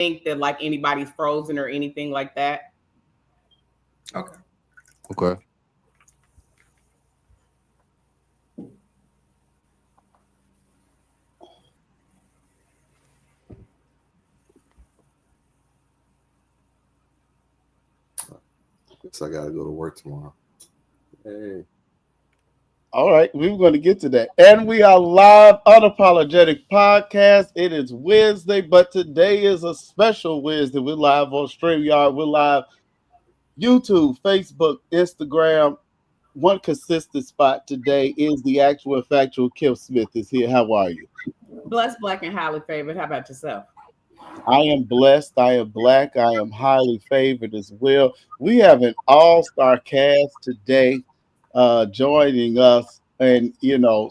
think that like anybody's frozen or anything like that. Okay. Okay. Guess I gotta go to work tomorrow. Hey. All right, we were going to get to that. And we are live, Unapologetic Podcast. It is Wednesday, but today is a special Wednesday. We're live on StreamYard. We're live YouTube, Facebook, Instagram. One consistent spot today is the actual and factual Kim Smith is here. How are you? Blessed, black, and highly favored. How about yourself? I am blessed. I am black. I am highly favored as well. We have an all-star cast today joining us. And,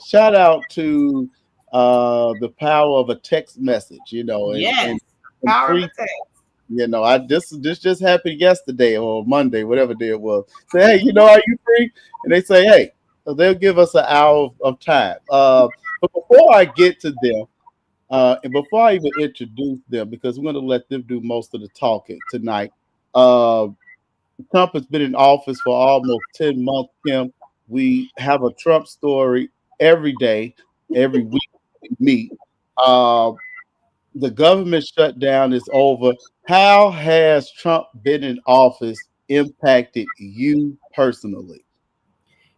shout out to the power of a text message, Yes, and power of free, the text. this just happened yesterday or Monday, whatever day it was. Say, hey, are you free? And they say, hey, so they'll give us an hour of time. But before I get to them, and before I even introduce them, because we're going to let them do most of the talking tonight, Trump has been in office for almost 10 months, Kim. We have a Trump story every day, every week we meet. The government shutdown is over. How has Trump been in office impacted you personally?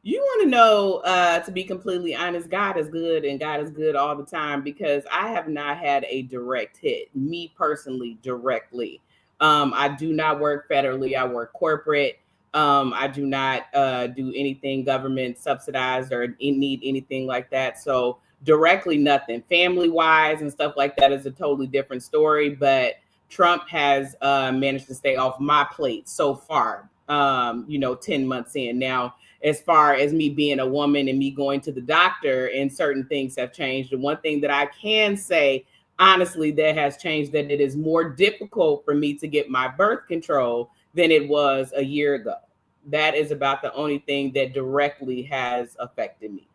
You want to know, to be completely honest, God is good and God is good all the time, because I have not had a direct hit, me personally, directly. I do not work federally. I work corporate. I do not do anything government subsidized or need anything like that. So directly, nothing. Family wise and stuff like that is a totally different story. But Trump has managed to stay off my plate so far, 10 months in. Now, as far as me being a woman and me going to the doctor, and certain things have changed. The one thing that I can say, honestly, that has changed, that it is more difficult for me to get my birth control than it was a year ago. That is about the only thing that directly has affected me.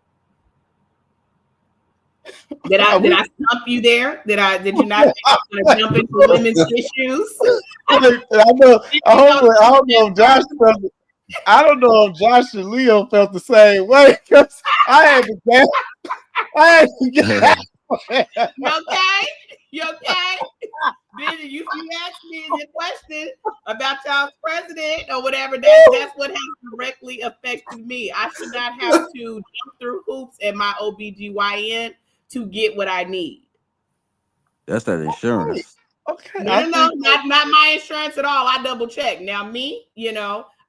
Did I stump you there? Did you not think I was going to jump into women's issues? I don't know if Josh felt it. I don't know if Josh and Leo felt the same way, because I had to get. You okay? You okay? Did you asked me the question about y'all's president or whatever? That's what has directly affected me. I should not have to jump through hoops at my OBGYN to get what I need. That's that insurance. Okay. No, not my insurance at all. I double check. Now me,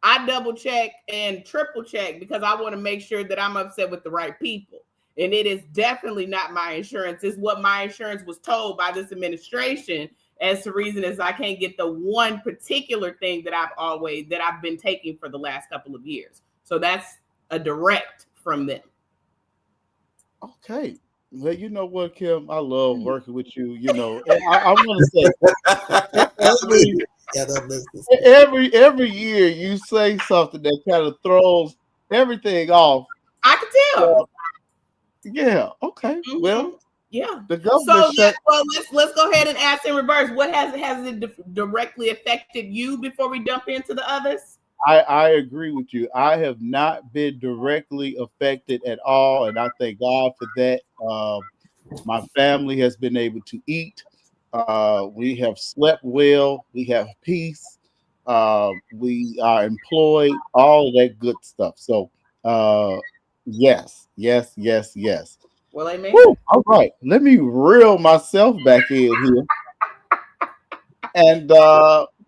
I double check and triple check, because I want to make sure that I'm upset with the right people. And it is definitely not my insurance. It's what my insurance was told by this administration as the reason is I can't get the one particular thing that I've been taking for the last couple of years. So that's a direct from them. Okay. Well, you know what, Kim? I love working with you. And I want to say, every year you say something that kind of throws everything off. I can tell. Yeah. Okay. Mm-hmm. Well, yeah. The government let's go ahead and ask in reverse. What has it directly affected you before we jump into the others? I agree with you. I have not been directly affected at all, and I thank God for that. My family has been able to eat. We have slept well. We have peace. We are employed. All of that good stuff. So, yes. Well, amen. Woo, all right, let me reel myself back in here, and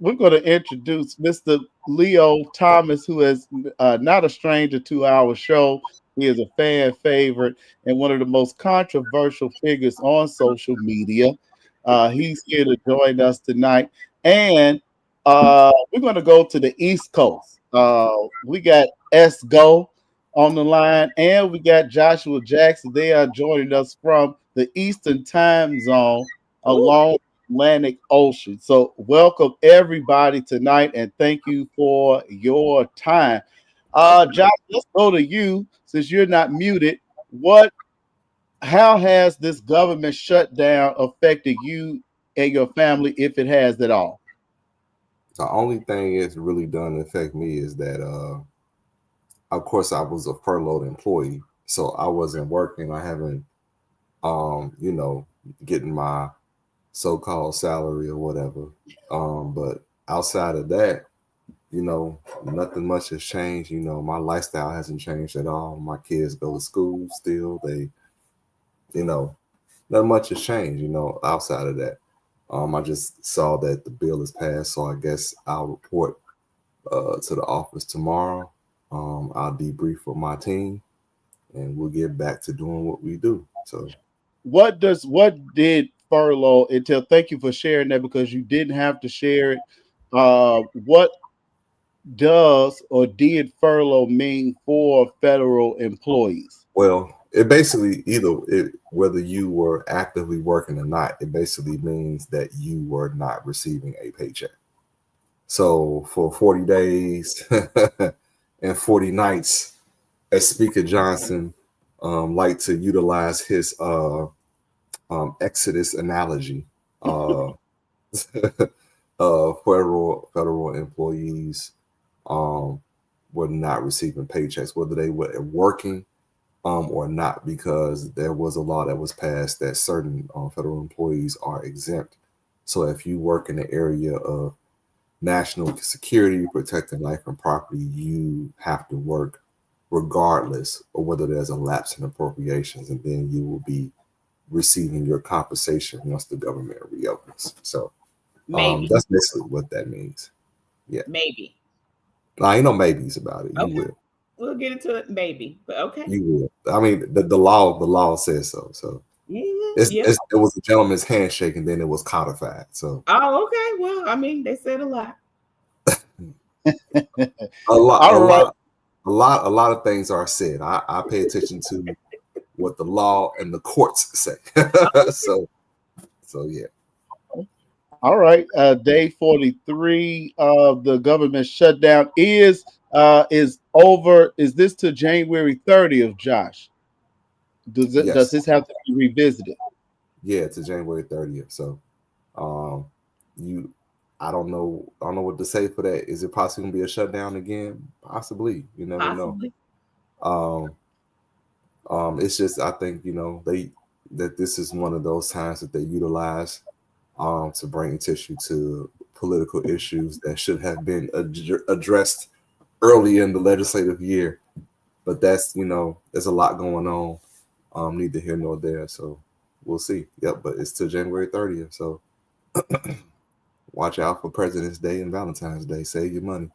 we're going to introduce Mr. Leo Thomas, who is not a stranger to our show. He is a fan favorite and one of the most controversial figures on social media. He's here to join us tonight. And we're going to go to the East Coast. We got S-Go on the line, and we got Joshua Jackson. They are joining us from the Eastern Time Zone along Atlantic Ocean. So welcome everybody tonight, and thank you for your time. Josh, let's go to you since you're not muted. How has this government shutdown affected you and your family, if it has at all? The only thing it's really done to affect me is that, of course, I was a furloughed employee, so I wasn't working. I haven't, you know, getting my so-called salary or whatever. But outside of that, you know, nothing much has changed. You know, my lifestyle hasn't changed at all. My kids go to school still. They, you know, not much has changed. You know, outside of that, I just saw that the bill is passed, so I guess I'll report to the office tomorrow. I'll debrief with my team, and we'll get back to doing what we do. So What did furlough entail? Thank you for sharing that because you didn't have to share it. What does or did furlough mean for federal employees? well, it basically whether you were actively working or not, it basically means that you were not receiving a paycheck. So for 40 days and 40 nights, as Speaker Johnson liked to utilize his Exodus analogy, uh, federal employees um, were not receiving paychecks, whether they were working or not, because there was a law that was passed that certain federal employees are exempt. So if you work in the area of national security, protecting life and property, you have to work regardless of whether there's a lapse in appropriations, and then you will be receiving your compensation once the government reopens. So Maybe. that's basically what that means. Yeah. Maybe. Now, ain't no maybes about it. You Okay. will. We'll get into it. Maybe. But okay. You will. I mean, the law says so. So Yeah. it was a gentleman's handshake, and then it was codified. So Oh, okay. Well, I mean, they said a lot. a lot, a All right. lot, a lot of things are said. I pay attention to what the law and the courts say. so yeah. All right. Day 43 of the government shutdown is over. Is this to January 30th, Josh? Does Yes. this have to be revisited? Yeah, to January 30th. So um you I don't know what to say for that. Is it possibly gonna be a shutdown again? Possibly. You never know. Possibly. Um it's just, I think, that this is one of those times that they utilize to bring tissue to political issues that should have been addressed early in the legislative year. But that's, there's a lot going on. Neither here nor there. So we'll see. Yep, but it's till January 30th. So watch out for President's Day and Valentine's Day. Save your money.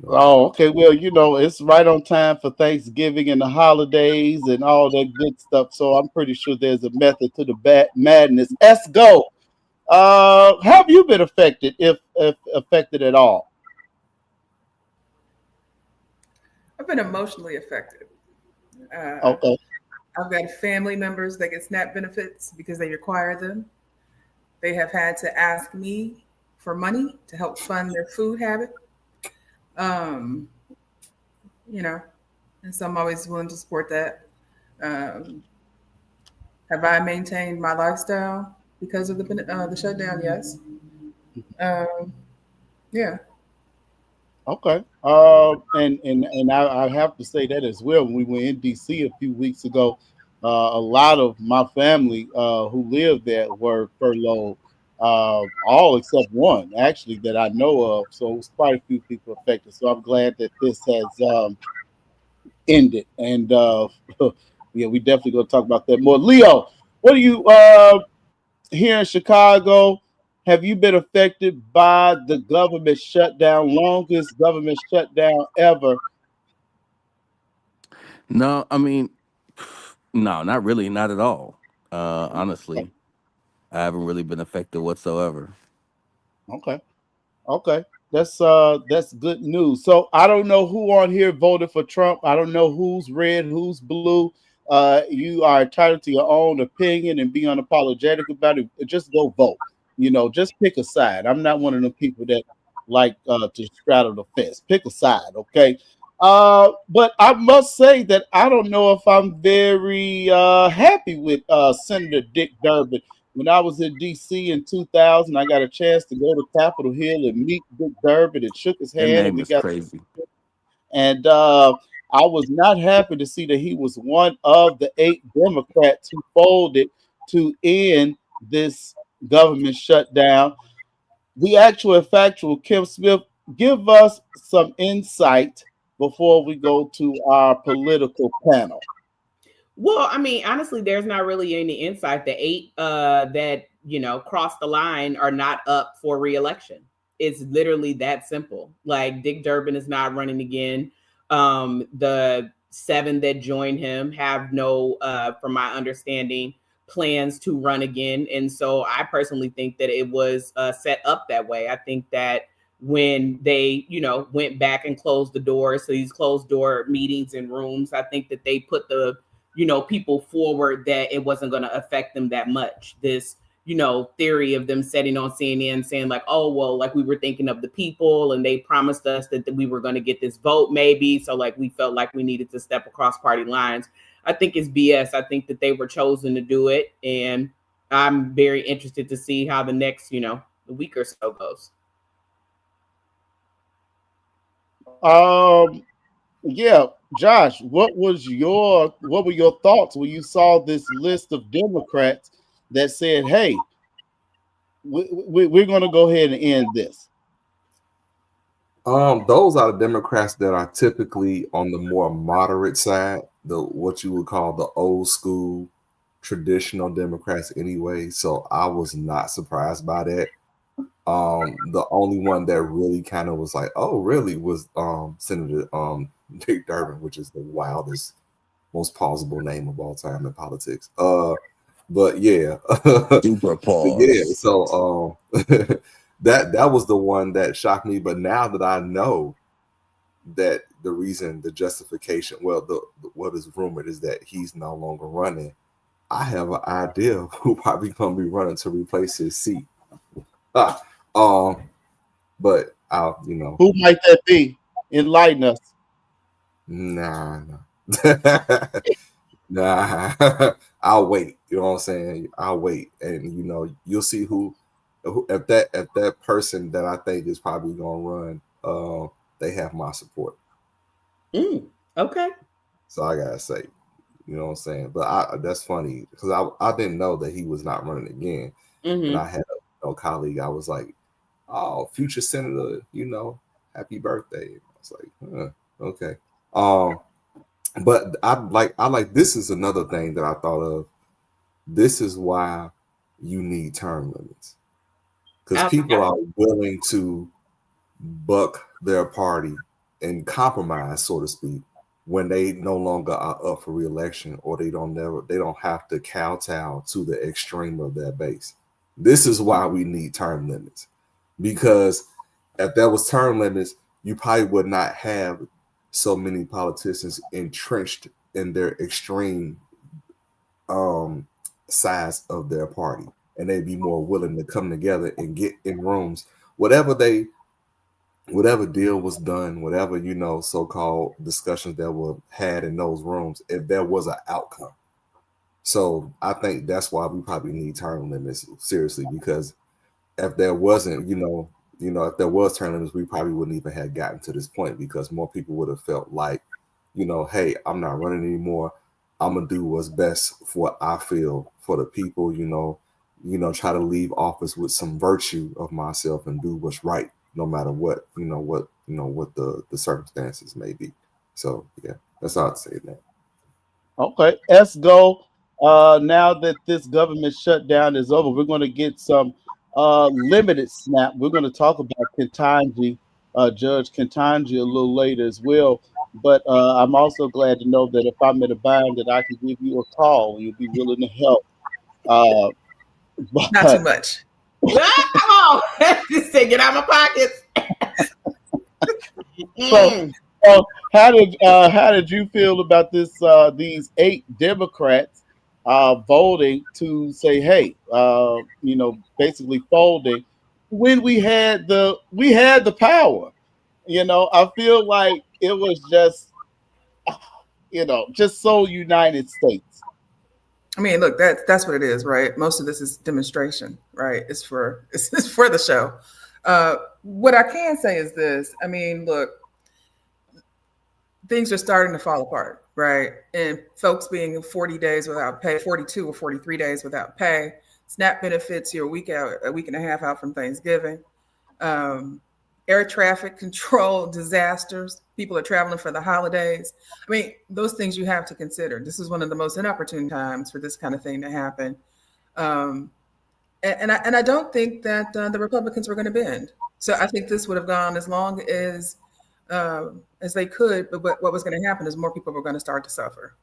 Oh, okay. Well, it's right on time for Thanksgiving and the holidays and all that good stuff. So I'm pretty sure there's a method to the madness. Let's go. Have you been affected, if affected at all? I've been emotionally affected. Uh, Okay. I've got family members that get SNAP benefits because they require them. They have had to ask me for money to help fund their food habit. Um, you know, and so I'm always willing to support that. Um, have I maintained my lifestyle because of the shutdown? Yes. Um, yeah. Okay. And I have to say that as well. When we were in DC a few weeks ago, a lot of my family who lived there were furloughed. All except one, actually, that I know of. So it was quite a few people affected. So I'm glad that this has ended. And yeah, we definitely going to talk about that more. Leo, what do you here in Chicago? Have you been affected by the government shutdown? Longest government shutdown ever. No, I mean, no, not really, not at all. Honestly, I haven't really been affected whatsoever. Okay. Okay. That's good news. So I don't know who on here voted for Trump. I don't know who's red, who's blue. You are entitled to your own opinion and be unapologetic about it. Just go vote. Just pick a side. I'm not one of the people that like to straddle the fence. Pick a side, okay? But I must say that I don't know if I'm very happy with Senator Dick Durbin. When I was in DC in 2000, I got a chance to go to Capitol Hill and meet Dick Durbin and shook his That hand, and name we is got crazy. and I was not happy to see that he was one of the 8 Democrats who folded to end this government shutdown. The actual and factual, Kim Smith, give us some insight before we go to our political panel. Well, I mean, honestly, there's not really any insight. The eight that crossed the line are not up for reelection. It's literally that simple. Like Dick Durbin is not running again. The seven that joined him have no, from my understanding, plans to run again. And so I personally think that it was set up that way. I think that when they, went back and closed the doors, so these closed door meetings and rooms, I think that they put the people forward that it wasn't going to affect them that much. This, theory of them sitting on CNN saying like, oh, well, like we were thinking of the people and they promised us that we were going to get this vote maybe. So like we felt like we needed to step across party lines. I think it's BS. I think that they were chosen to do it. And I'm very interested to see how the next, the week or so goes. Um, yeah, Josh, what were your thoughts when you saw this list of Democrats that said, "Hey, we're going to go ahead and end this"? Those are the Democrats that are typically on the more moderate side, the what you would call the old school traditional Democrats anyway. So I was not surprised by that. The only one that really kind of was like, oh, really, was Senator Dick Durbin, which is the wildest, most plausible name of all time in politics. But yeah, Super yeah. pause. So that was the one that shocked me. But now that I know that the reason, the justification, well, the what is rumored is that he's no longer running. I have an idea of who probably gonna be running to replace his seat. Ah, um, but I'll, Who might that be? Enlighten us. nah, nah. I'll wait. You know what I'm saying? I'll wait, and you'll see who if that person that I think is probably gonna run. They have my support. Okay. So I gotta say, you know what I'm saying. But that's funny because I didn't know that he was not running again, and I Mm-hmm. had a colleague. I was like, oh, future senator, happy birthday. I was like, okay. Um, but I like this is another thing that I thought of. This is why you need term limits because people Okay. are willing to buck their party and compromise, so to speak, when they no longer are up for reelection or they don't have to kowtow to the extreme of their base. This is why we need term limits. Because if there was term limits, you probably would not have so many politicians entrenched in their extreme um size of their party. And they'd be more willing to come together and get in rooms, whatever whatever deal was done, whatever so-called discussions that were had in those rooms, if there was an outcome. So I think that's why we probably need term limits seriously, because if there wasn't, if there was term limits, we probably wouldn't even have gotten to this point because more people would have felt like, hey, I'm not running anymore. I'm gonna do what's best for what I feel for the people. Try to leave office with some virtue of myself and do what's right, no matter what the circumstances may be. So yeah, that's all I'd say that. Okay, let's go. Now that this government shutdown is over, we're going to get some limited snap. We're going to talk about Ketanji, Judge Ketanji, a little later as well. But I'm also glad to know that if I'm in a bind, that I can give you a call. You'll be willing to help. Uh, Not too but much. Oh, just take it out of my pockets. so, Mm. how did you feel about these 8 Democrats voting to say, hey, basically folding when we had the power? I feel like it was just so United States. I mean, look, that's what it is, right? Most of this is demonstration, right? It's for the show. What I can say is this. I mean, look, things are starting to fall apart, right? And folks being 40 days without pay, 42 or 43 days without pay, SNAP benefits, you're a week and a half out from Thanksgiving. Um, Air traffic control disasters. People are traveling for the holidays. I mean, those things you have to consider. This is one of the most inopportune times for this kind of thing to happen. Um, and I don't think that the Republicans were going to bend. So I think this would have gone as they could. But what was going to happen is more people were going to start to suffer.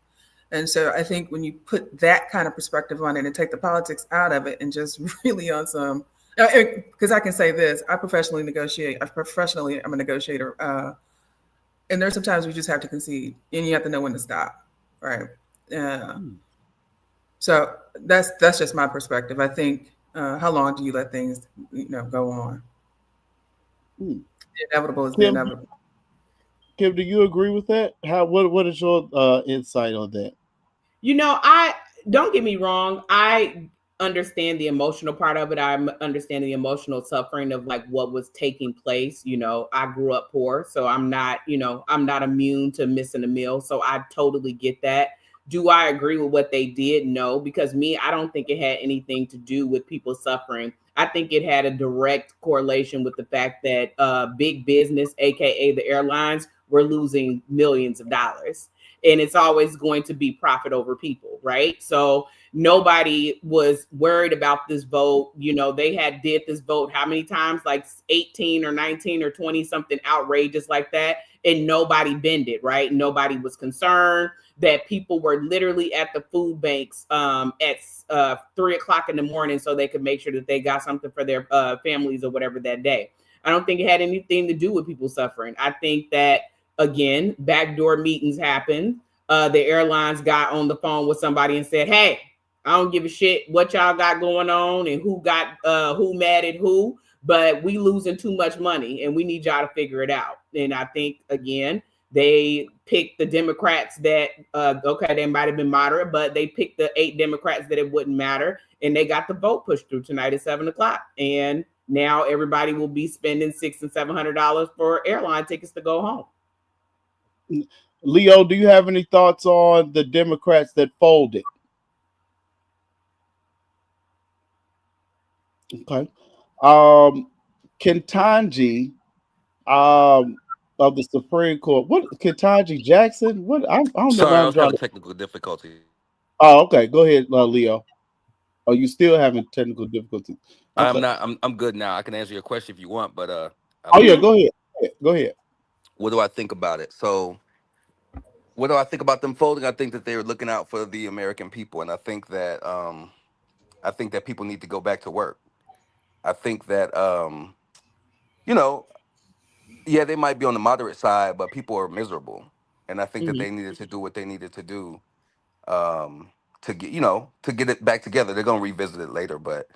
And so I think when you put that kind of perspective on it and take the politics out of it and just really on some, because I can say this, I professionally negotiate. I'm a negotiator, and there's sometimes we just have to concede, and you have to know when to stop, right? Uh, Hmm. so that's just my perspective. I think how long do you let things go on? Hmm. The inevitable is the Kim, inevitable. Kim, do you agree with that? What is your insight on that? I don't get me wrong. I understand the emotional part of it. I understand the emotional suffering of like what was taking place. I grew up poor, so I'm not immune to missing a meal. So I totally get that. Do I agree with what they did? No, because I don't think it had anything to do with people suffering. I think it had a direct correlation with the fact that big business, aka the airlines, were losing millions of dollars, and it's always going to be profit over people, right? So nobody was worried about this vote. They had did this vote how many times? Like 18 or 19 or 20, something outrageous like that, and nobody bended, right? Nobody was concerned that people were literally at the food banks at 3 o'clock in the morning so they could make sure that they got something for their families or whatever that day. I don't think it had anything to do with people suffering. I think that, again, backdoor meetings happened. The airlines got on the phone with somebody and said, "Hey, I don't give a shit what y'all got going on and who mad at who, but we losing too much money and we need y'all to figure it out." And I think, again, they picked the Democrats that okay, they might have been moderate, but they picked the 8 Democrats that it wouldn't matter, and they got the vote pushed through tonight at 7 o'clock. And now everybody will be spending $600 and $700 for airline tickets to go home. Leo, do you have any thoughts on the Democrats that folded? Okay. Um, Ketanji of the Supreme Court. What Ketanji Jackson? What I don't know Sorry, why I I'm was drawing. having technical difficulties. Oh, okay. Go ahead, Leo. Oh, you still having technical difficulties? I'm Okay. not. I'm good now. I can answer your question if you want, but Oh yeah, I'm. go ahead. Go ahead. What do I think about it? So, what do I think about them folding? I think that they're looking out for the American people, and I think that people need to go back to work. I think that you know, yeah, they might be on the moderate side, but people are miserable, and I think that Mhm. they needed to do what they needed to do um, to get it back together. They're gonna revisit it later, but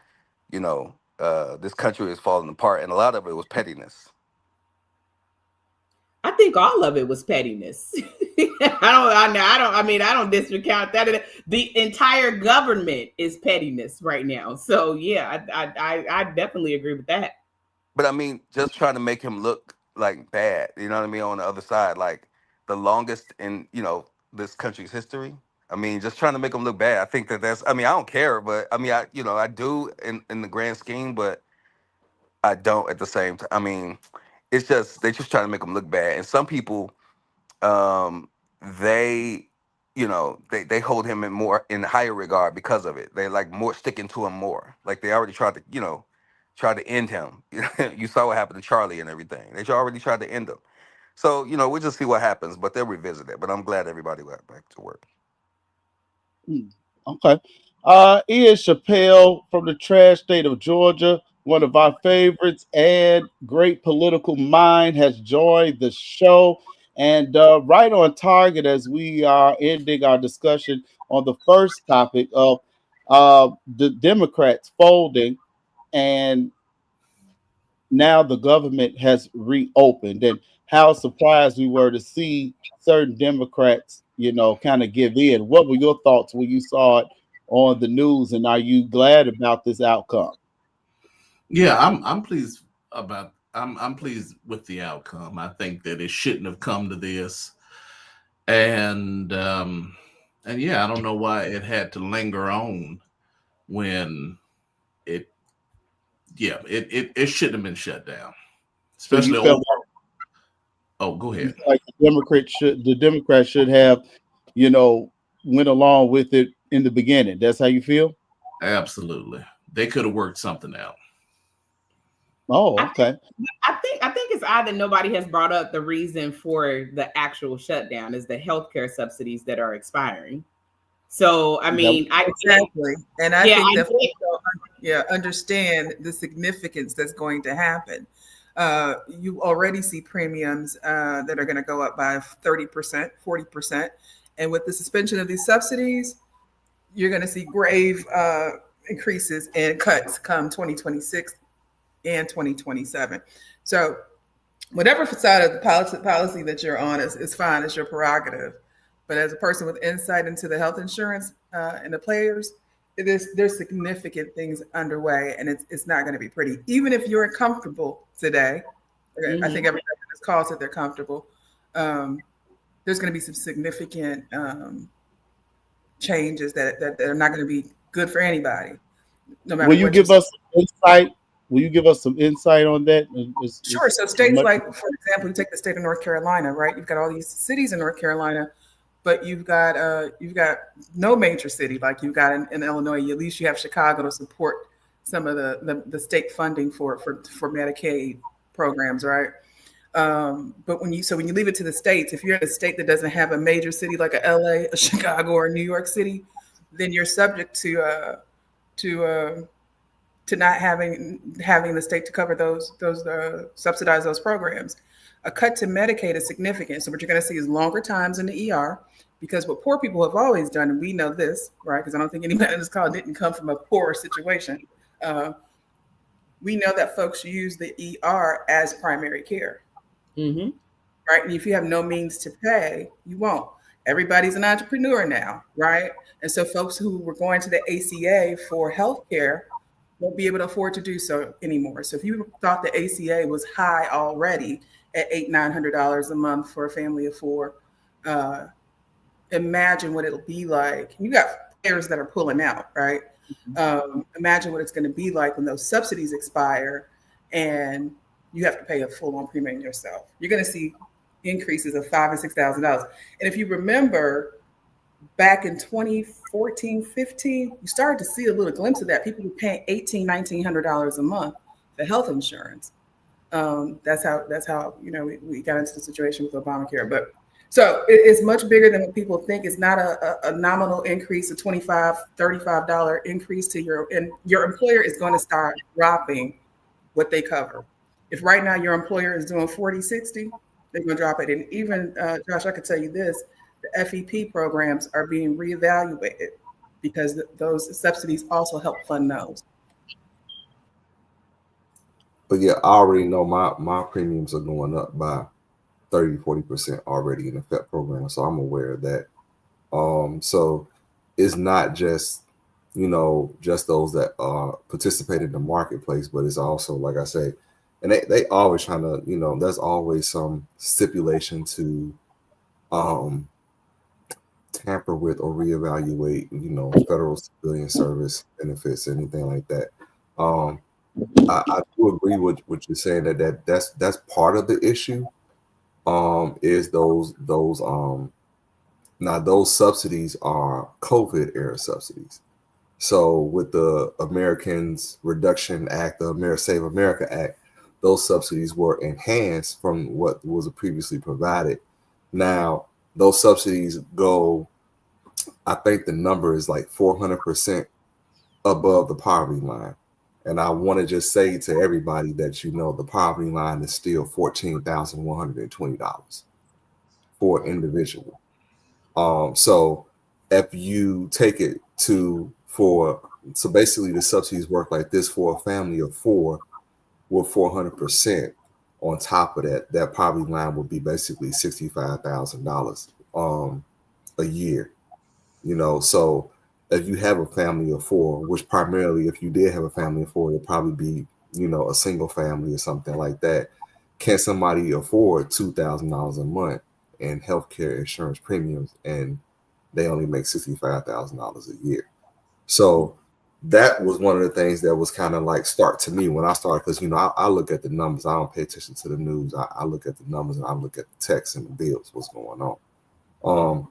this country is falling apart, and a lot of it was pettiness. I think all of it was pettiness. I don't discount that. The entire government is pettiness right now. So yeah, I definitely agree with that. But I mean, just trying to make him look like bad, you know what I mean? On the other side, like the longest in this country's history. I mean, just trying to make him look bad. I think that that's. I mean, I don't care, but I mean, I do in the grand scheme, but I don't at the same time. I mean, it's just they just trying to make him look bad, and some people um they they hold him in higher regard because of it. They like more sticking to him more, like they already tried to try to end him. You saw what happened to Charlie and everything. They already tried to end him. So we'll just see what happens, but they'll revisit it. But I'm glad everybody went back to work. Hmm. Okay. Ian Chappelle from the trash state of Georgia, one of our favorites and great political mind, has joined the show. And right on target as we are ending our discussion on the first topic of the Democrats folding, and now the government has reopened, and how surprised we were to see certain Democrats, kind of give in. What were your thoughts when you saw it on the news, and are you glad about this outcome? Yeah, I'm pleased about I'm pleased with the outcome. I think that it shouldn't have come to this. And and yeah, I don't know why it had to linger on when it it shouldn't have been shut down. So you Especially felt over. Oh, go you ahead. felt like the Democrats should have, you know, went along with it in the beginning. That's how you feel? Absolutely. They could have worked something out. Oh, I think, okay. I think it's odd that nobody has brought up the reason for the actual shutdown is the healthcare subsidies that are expiring. So I That mean, I get, Exactly. And I yeah, think I that get. folks don't understand the significance that's going to happen. You already see premiums that are going to go up by 30%, 40%. And with the suspension of these subsidies, you're going to see grave increases and cuts come 2026 and 2027. So whatever side of the policy that you're on is fine. It's your prerogative. But as a person with insight into the health insurance and the players, there's significant things underway, and it's not going to be pretty. Even if you're comfortable today, I think Mhm. everybody on this call said they're comfortable. Um, there's going to be some significant changes that are not going to be good for anybody, no matter will you what you give say. us some insight? Will you give us some insight on that? Sure. So As states much. like, for example, you take the state of North Carolina, right? You've got all these cities in North Carolina, but you've got no major city like you've got in Illinois. At least you have Chicago to support some of the state funding for Medicaid programs, right? But when you leave it to the states, if you're in a state that doesn't have a major city like a LA, a Chicago, or New York City, then you're subject to not having the state to cover those subsidize those programs. A cut to Medicaid is significant. So what you're going to see is longer times in the ER, because what poor people have always done, and we know this, right? Because I don't think anybody in this call didn't come from a poor situation. Uh, we know that folks use the ER as primary care, Mhm. right? And if you have no means to pay, you won't. Everybody's an entrepreneur now, right? And so folks who were going to the ACA for healthcare won't be able to afford to do so anymore. So if you thought the ACA was high already at $800-900 a month for a family of four, uh, imagine what it'll be like. You got players that are pulling out, right? Imagine what it's going to be like when those subsidies expire and you have to pay a full-on premium yourself. You're going to see increases of $5,000 and $6,000. And if you remember, back in 2014, 15, you started to see a little glimpse of that. People were paying $1,800, $1,900 a month for health insurance. That's how we got into the situation with Obamacare. But so it's much bigger than what people think. It's not a nominal increase, a $25, $35 increase to and your employer is going to start dropping what they cover. If right now your employer is doing 40, 60, they're going to drop it. And even, Josh, I could tell you this, the FEP programs are being reevaluated because those subsidies also help fund those. But yeah, I already know my premiums are going up by 30-40% already in the FEP program, so I'm aware of that. So it's not just just those that participate in the marketplace, but it's also, like I say, and they always trying to, there's always some stipulation to um tamper with or reevaluate, federal civilian service benefits, anything like that. Um, I do agree with what you're saying, that's part of the issue. Is those now those subsidies are COVID era subsidies. So with the Americans Reduction Act, the Save America Act, those subsidies were enhanced from what was previously provided. Now those subsidies go, I think the number is like 400% above the poverty line. And I want to just say to everybody that the poverty line is still $14,120 for an individual. So if you take it so basically the subsidies work like this: for a family of four with 400%, on top of that, that poverty line would be basically $65,000 a year. So if you have a family of four, which primarily, if you did have a family of four, it'd probably be, a single family or something like that. Can somebody afford $2,000 a month in healthcare insurance premiums, and they only make $65,000 a year? So that was one of the things that was kind of like start to me when I started, because I look at the numbers. I don't pay attention to the news. I look at the numbers and I look at the texts and the bills, what's going on.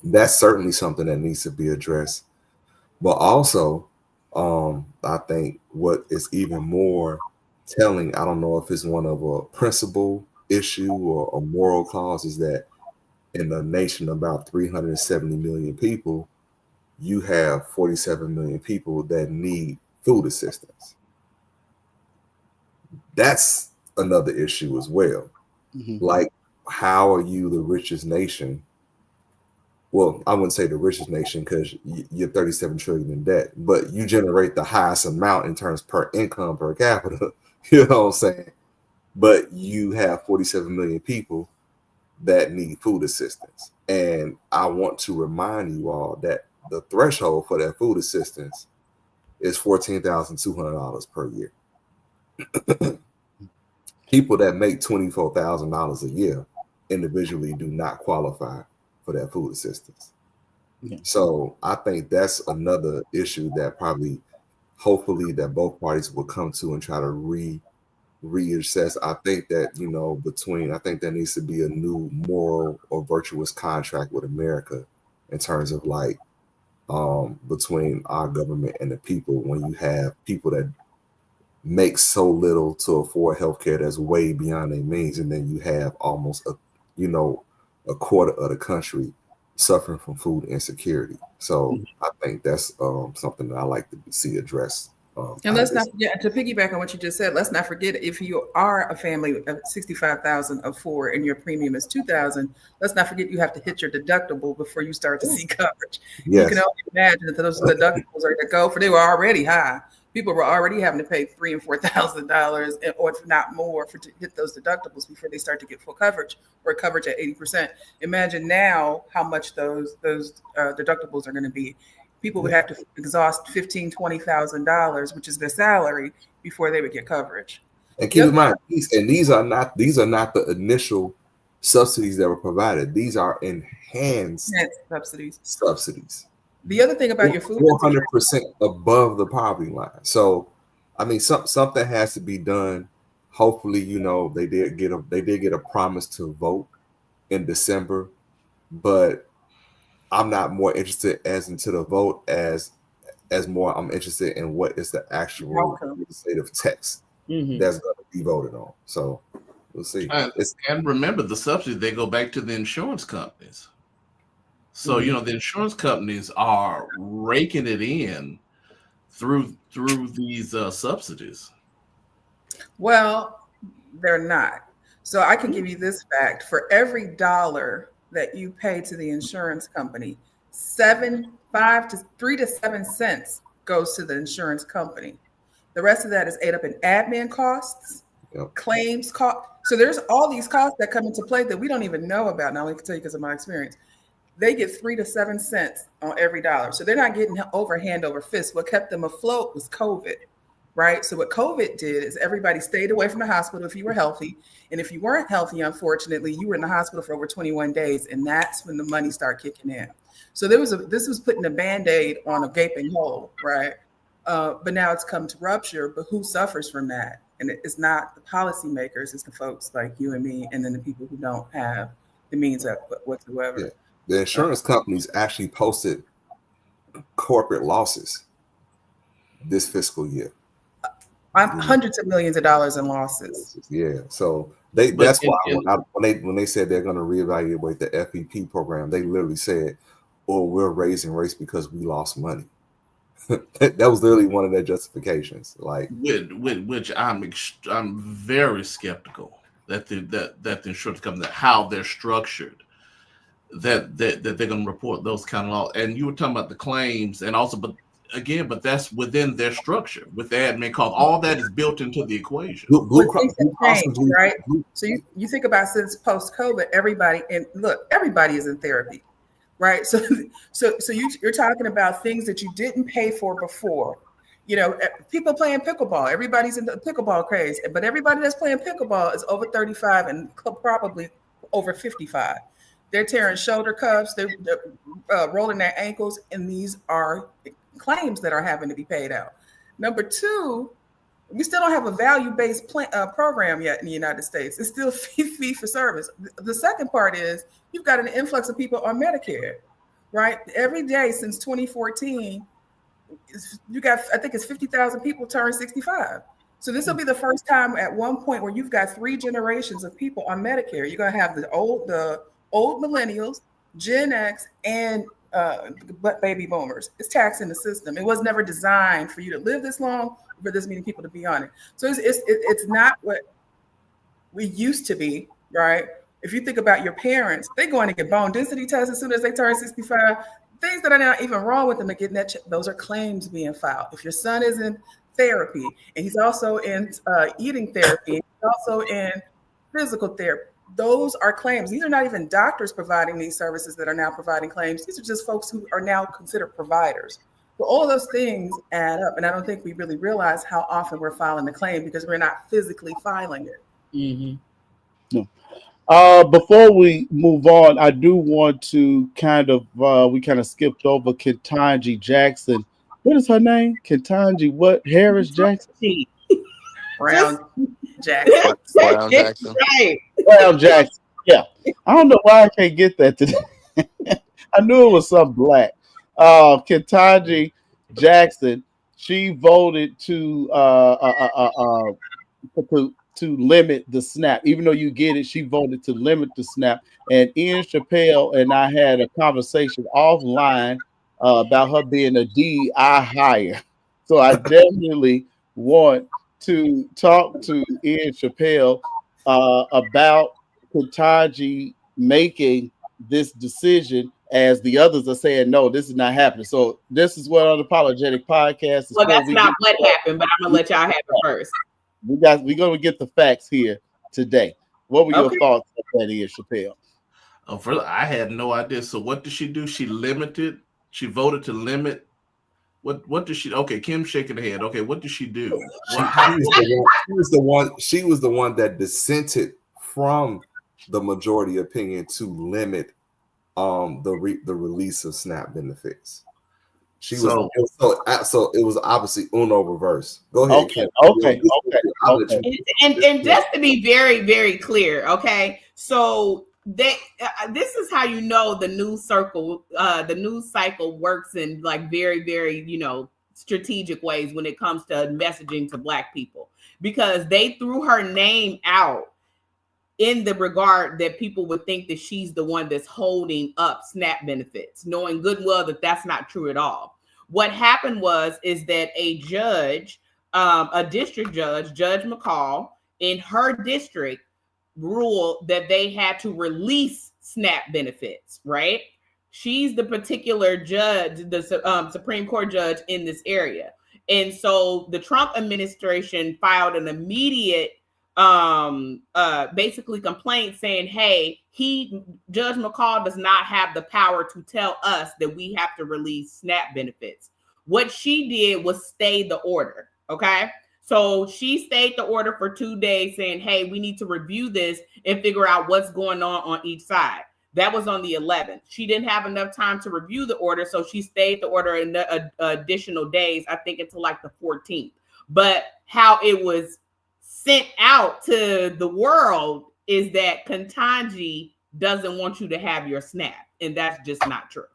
That's certainly something that needs to be addressed. But also, I think what is even more telling, I don't know if it's one of a principle issue or a moral cause, is that in a nation of about 370 million people, you have 47 million people that need food assistance. That's another issue as well. Mhm. Like, how are you the richest nation? Well, I wouldn't say the richest nation, because you're 37 trillion in debt, but you generate the highest amount in terms per income per capita. You know what I'm saying? But you have 47 million people that need food assistance. And I want to remind you all that the threshold for that food assistance is $14,200 per year. People that make $24,000 a year individually do not qualify for that food assistance. Yeah. So I think that's another issue that probably, hopefully, that both parties will come to and try to reassess. I think that, I think there needs to be a new moral or virtuous contract with America in terms of like, between our government and the people, when you have people that make so little to afford healthcare that's way beyond their means, and then you have almost a quarter of the country suffering from food insecurity. So I think that's something that I like to see addressed. And let's not forget, to piggyback on what you just said, let's not forget, if you are a family of 65,000 of four and your premium is 2,000, let's not forget you have to hit your deductible before you start to see coverage. Yes. You can only imagine that those deductibles are to go for, they were already high. People were already having to pay $3,000 and $4,000, or if not more, to hit those deductibles before they start to get full coverage, or coverage at 80%. Imagine now how much those deductibles are going to be. People would have to exhaust $15,000, $20,000, which is their salary, before they would get coverage. And keep in mind, these are not the initial subsidies that were provided. These are enhanced subsidies. The other thing about your food, 400% above the poverty line. So, I mean, something has to be done. Hopefully, they did get a promise to vote in December, but I'm not more interested as into the vote as more I'm interested in what is the actual legislative text that's going to be voted on. So we'll see. And remember, the subsidies, they go back to the insurance companies. So the insurance companies are raking it in through these subsidies. Well, they're not. So I can give you this fact: for every dollar that you pay to the insurance company, 3 to 7 cents goes to the insurance company. The rest of that is ate up in admin costs, claims costs. So there's all these costs that come into play that we don't even know about. Now, I can tell you because of my experience. They get 3 to 7 cents on every dollar. So they're not getting hand over fist. What kept them afloat was COVID, right? So what COVID did is everybody stayed away from the hospital if you were healthy. And if you weren't healthy, unfortunately, you were in the hospital for over 21 days. And that's when the money started kicking in. So this was putting a Band-Aid on a gaping hole, right? But now it's come to rupture. But who suffers from that? And it's not the policymakers, it's the folks like you and me, and then the people who don't have the means whatsoever. Yeah. The insurance companies actually posted corporate losses this fiscal year. Hundreds of millions of dollars in losses. Yeah, so that's why when they said they're going to reevaluate the FEP program, they literally said, "Oh, we're raising rates because we lost money." That was literally one of their justifications. Like, which I'm very skeptical that the insurance company, how they're structured, that they're going to report those kind of laws. And you were talking about the claims, and also, but that's within their structure with the admin cost. All that is built into the equation. Blue Cross, right? So you think about, since post-COVID, everybody is in therapy. right? So you're talking about things that you didn't pay for before. People playing pickleball. Everybody's in the pickleball craze, but everybody that's playing pickleball is over 35 and probably over 55. They're tearing shoulder cuffs. They're rolling their ankles, and these are claims that are having to be paid out. Number two, we still don't have a value-based program yet in the United States. It's still fee for service. The second part is you've got an influx of people on Medicare, right? Every day since 2014, you got, I think it's 50,000 people turn 65. So this will be the first time at one point where you've got 3 generations of people on Medicare. You're going to have the old millennials, Gen X, and baby boomers. It's taxing the system. It was never designed for you to live this long, for this many people to be on it. So it's not what we used to be, right? If you think about your parents, they go in and get bone density tests as soon as they turn 65. Things that are not even wrong with them are getting that check. Those are claims being filed. If your son is in therapy and he's also in eating therapy, he's also in physical therapy, those are claims. These are not even doctors providing these services that are now providing claims. These are just folks who are now considered providers. So all of those things add up. And I don't think we really realize how often we're filing the claim because we're not physically filing it. Mm-hmm. No. Before we move on, I do want to we kind of skipped over Ketanji Jackson. What is her name? Ketanji what? Harris Jackson? Brown Jackson. Brown Jackson. Right. Brown Jackson. Yeah. I don't know why I can't get that today. I knew it was some black. Ketanji Jackson, she voted to limit the snap. Even though you get it, she voted to limit the snap. And Ian Chappelle and I had a conversation offline about her being a DEI hire. So I definitely want to talk to Ian Chappelle about Ketanji making this decision as the others are saying, no, this is not happening. So this is what Unapologetic podcast is. Well, that's not what happened, but I'm going to let y'all have it first. We're going to get the facts here today. What were your thoughts on that, Ian Chappelle? First, I had no idea. So what did she do? She voted to limit. What did she? Okay, Kim's shaking her head. Okay, what did she do? She was the one that dissented from the majority opinion to limit the release of SNAP benefits. So it was obviously Uno reverse. Go ahead, Kim. Okay. And just to be very, very clear, okay. So this is how you know the news cycle works in like very, very, strategic ways when it comes to messaging to Black people, because they threw her name out in the regard that people would think that she's the one that's holding up SNAP benefits, knowing good and well that that's not true at all. What happened is that a judge, a district judge, Judge McCall, in her district ruled that they had to release SNAP benefits, right? She's the particular judge, the Supreme Court judge in this area. And so the Trump administration filed an immediate basically complaint saying, hey, Judge McCall does not have the power to tell us that we have to release SNAP benefits. What she did was stay the order. Okay. So she stayed the order for 2 days saying, hey, we need to review this and figure out what's going on each side. That was on the 11th. She didn't have enough time to review the order. So she stayed the order in additional days, I think until like the 14th. But how it was sent out to the world is that Ketanji doesn't want you to have your SNAP. And that's just not true.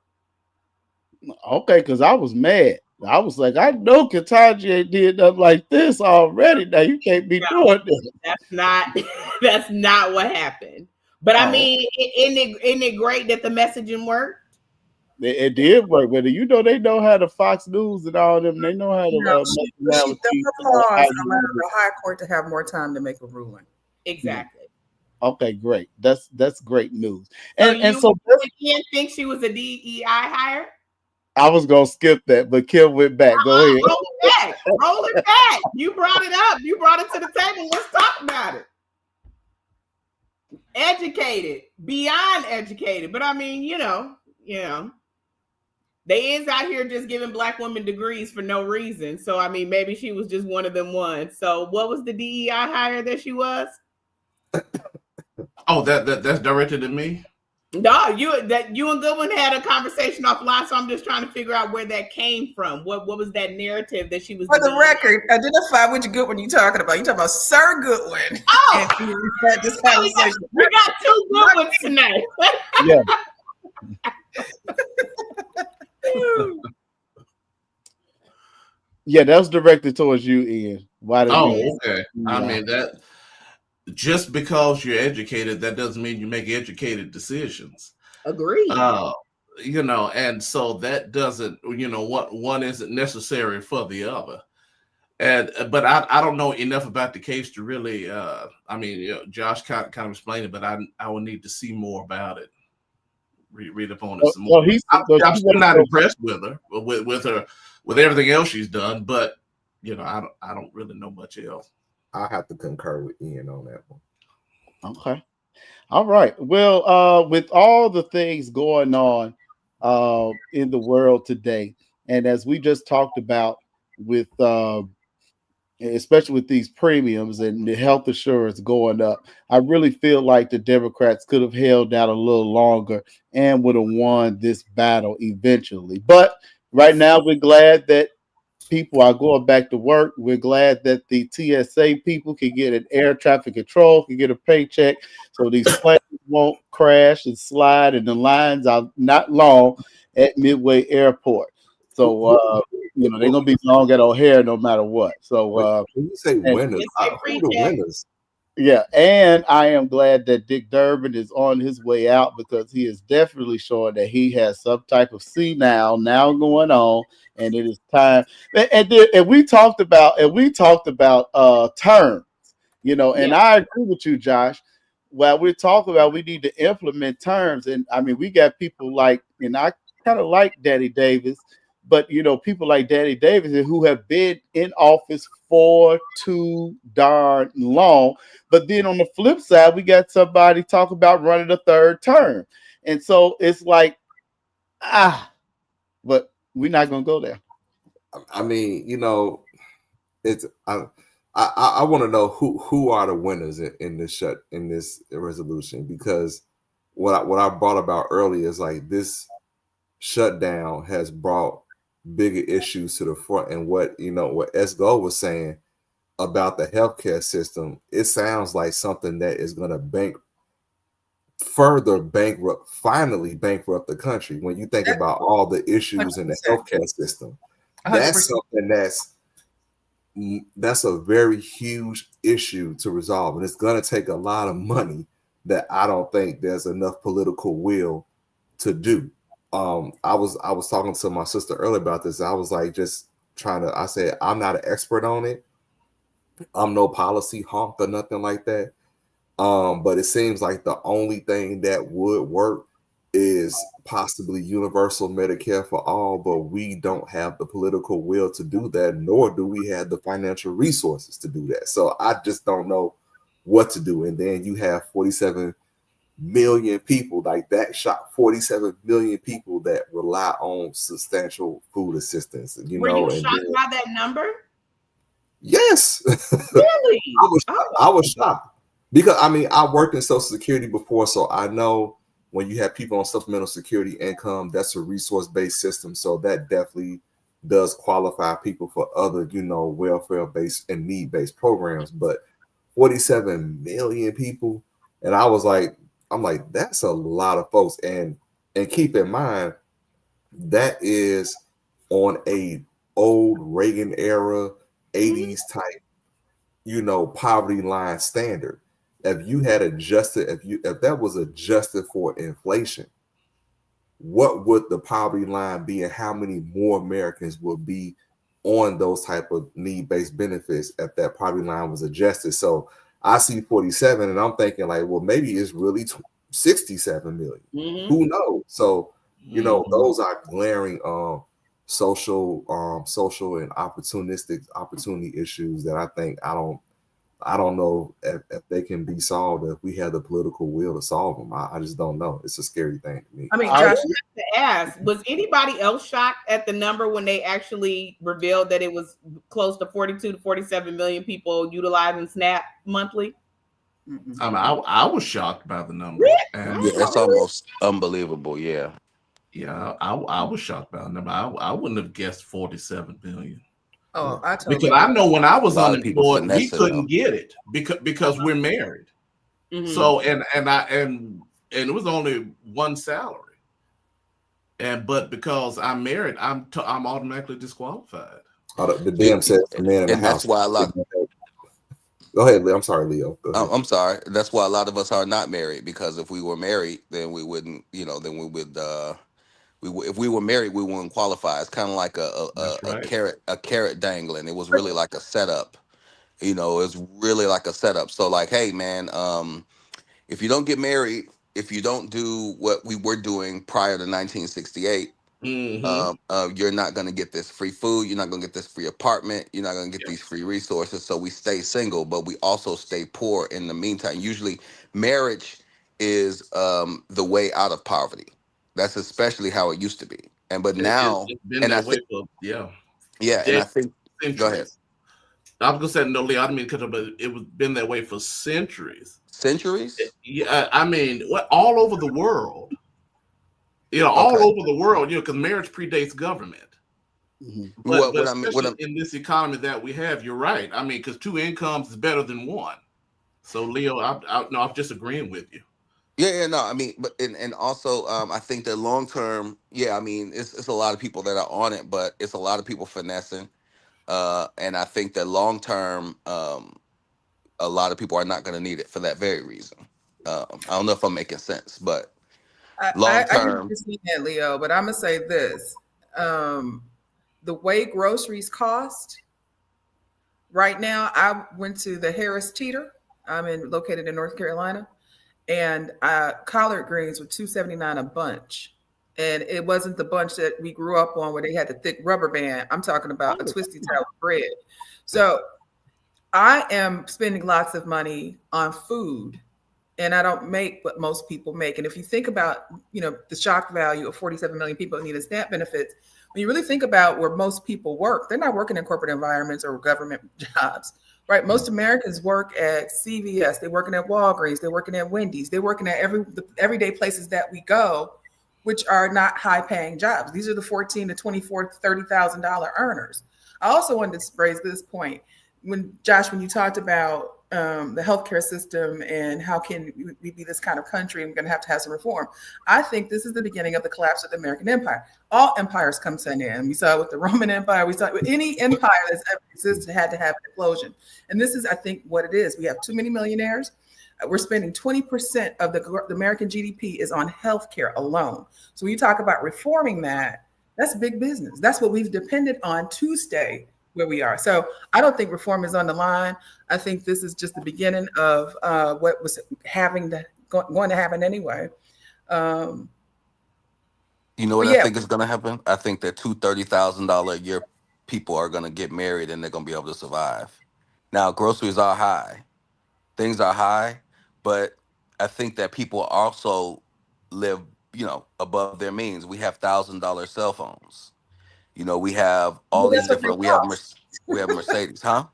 Okay, because I was mad. I was like, I know Ketanji ain't did nothing like this already. Now you can't be doing this. That's not what happened. But I mean, isn't it great that the messaging worked? It did work, but they know how to Fox News and all them. They know how to. Allow the high court to have more time to make a ruling. Exactly. Okay, great. That's great news. So Kim think she was a DEI hire? I was gonna skip that, but Kim went back. Go ahead. Roll it back. You brought it up. You brought it to the table. Let's talk about it. Educated, beyond educated, but I mean, Yeah. They is out here just giving black women degrees for no reason. So I mean, maybe she was just one of them ones. So what was the DEI hire that she was? Oh, that's directed at me. No, you and Goodwin had a conversation offline, so I'm just trying to figure out where that came from. What was that narrative that she was For the the DEI? record, identify which Goodwin you talking about. You talking about Sir Goodwin. Oh, And we had this conversation. we got two good ones tonight. Yeah. Yeah, that was directed towards you, Ian. Why did we? Oh, okay. I Yeah. mean that just because you're educated, that doesn't mean you make educated decisions. Agreed. Uh, and so that doesn't, what one isn't necessary for the other. And but I don't know enough about the case to really. I mean, Josh kind of explained it, but I would need to see more about it. Read up on it some more. So he's so I'm she still wants not to impressed with her, with everything else she's done, but I don't really know much else. I have to concur with Ian on that one. okay. All right. Well, with all the things going on in the world today, and as we just talked about with especially with these premiums and the health insurance going up, I really feel like the Democrats could have held out a little longer and would have won this battle eventually. But right now, we're glad that people are going back to work. We're glad that the TSA people can get an air traffic control, can get a paycheck, so these planes won't crash and slide, and the lines are not long at Midway Airport. So they're gonna be long at O'Hare no matter what. So Wait, when you say and winners, It's a who the pre-check. winners? yeah, and I am glad that Dick Durbin is on his way out because he is definitely showing that he has some type of senile now going on, and it is time. And we talked about terms, and Yeah. I agree with you, Josh. Well, we're talking about we need to implement terms, and I mean we got people like, and I kind of like Danny Davis, but people like Danny Davis who have been in office for too darn long. But then on the flip side, we got somebody talk about running a third term, and so it's like but we're not gonna go there. I mean, it's I want to know who are the winners in this resolution, because what I brought about earlier is like this shutdown has brought bigger issues to the front, and what Esgo was saying about the healthcare system, it sounds like something that is going to finally bankrupt the country. When you think about all the issues in the 100%. healthcare system, 100%. that's something that's a very huge issue to resolve, and it's going to take a lot of money that I don't think there's enough political will to do. I was talking to my sister earlier about this. I was like, just I said, I'm not an expert on it. I'm no policy honk or nothing like that. But it seems like the only thing that would work is possibly universal Medicare for all, but we don't have the political will to do that, nor do we have the financial resources to do that. So I just don't know what to do. And then you have 47 million people, like that shot 47 million people that rely on substantial food assistance, Were you and shocked then, by that number? yes. Really? I was shocked because I mean I worked in Social Security before, so I know when you have people on supplemental security income, that's a resource-based system, so that definitely does qualify people for other welfare-based and need-based programs. But 47 million people, and I'm like, that's a lot of folks, and keep in mind that is on a old Reagan era 80s type poverty line standard. If you had adjusted, if that was adjusted for inflation, what would the poverty line be, and how many more Americans would be on those type of need-based benefits if that poverty line was adjusted? So I see 47 and I'm thinking like, well, maybe it's really 67 million. Mm-hmm. Who knows? So Mhm. those are glaring social and opportunity issues that I think I don't know if they can be solved if we have the political will to solve them. I just don't know. It's a scary thing to me. I mean, I Josh, have to ask, was anybody else shocked at the number when they actually revealed that it was close to 42 to 47 million people utilizing SNAP monthly? mm-mm. I mean, I was shocked by the number, Really? and Yeah, it's almost unbelievable. Yeah. yeah, I was shocked by the number. I wouldn't have guessed 47 million. Oh, I totally Because I agree. know when I A was lot of people unemployed, we finessing couldn't though. get it because we're married. Mhm. So and it was only one salary, but because I'm married, I'm automatically disqualified. The Yeah, damn says the man in the and that's house. why a lot. Go ahead, Leo. I'm sorry, Leo. Go ahead. I'm sorry. That's why a lot of us are not married, because if we were married, then we wouldn't. Then we would. If we were married, we wouldn't qualify. It's kind of like That's right. a carrot dangling. It was really like a setup. It's really like a setup. So like, hey man, if you don't get married, if you don't do what we were doing prior to 1968, Mm-hmm. you're not going to get this free food. You're not going to get this free apartment. You're not going to get these free resources. So we stay single, but we also stay poor in the meantime. Usually, marriage is the way out of poverty. That's especially how it used to be. But now, It's been and I that way think, for yeah, and I think, go ahead, centuries. I was gonna say no, Lee. I didn't mean to cut you, but it was been that way for centuries. centuries. Yeah, I mean, all over the world. All Okay. over the world. Because marriage predates government. But What I mean, especially in this economy that we have, you're right. I mean, because two incomes is better than one. So Leo, no, I'm just agreeing with you. yeah, no, I mean, but and also, I think that long term, yeah, I mean, it's a lot of people that are on it, but it's a lot of people finessing. And I think that long term, a lot of people are not going to need it for that very reason. I don't know if I'm making sense, but long I hear what term, you're saying that, Leo, but I'm gonna say this: um, the way groceries cost right now. I went to the Harris Teeter. Located in North Carolina, and collard greens were $2.79 a bunch. And it wasn't the bunch that we grew up on where they had the thick rubber band. I'm talking about a twisty tail of bread. So I am spending lots of money on food, and I don't make what most people make. And if you think about, the shock value of 47 million people that need a SNAP benefits, when you really think about where most people work, they're not working in corporate environments or government jobs, right? Most Americans work at CVS, they're working at Walgreens, they're working at Wendy's, they're working at the everyday places that we go, which are not high paying jobs. These are the 14 to 24, $30,000 earners. I also wanted to raise this point when you talked about the healthcare system and how can we be this kind of country and we're going to have some reform. I think this is the beginning of the collapse of the American empire. All empires come to an end. We saw it with the Roman Empire. We saw it with any empire that's ever existed had to have an implosion. And this is, I think, what it is. We have too many millionaires. We're spending 20% of the American GDP is on healthcare alone. So when you talk about reforming that, that's big business. That's what we've depended on to stay where we are. So I don't think reform is on the line. I think this is just the beginning of what was going to happen anyway. Um, you know but what I yeah, think is going to happen? I think that two $30,000 a year people are going to get married and they're going to be able to survive. Now, groceries are high, things are high, but I think that people also live, above their means. We have $1,000 cell phones. We have all but these that's what they different. cost. We have Mercedes, huh?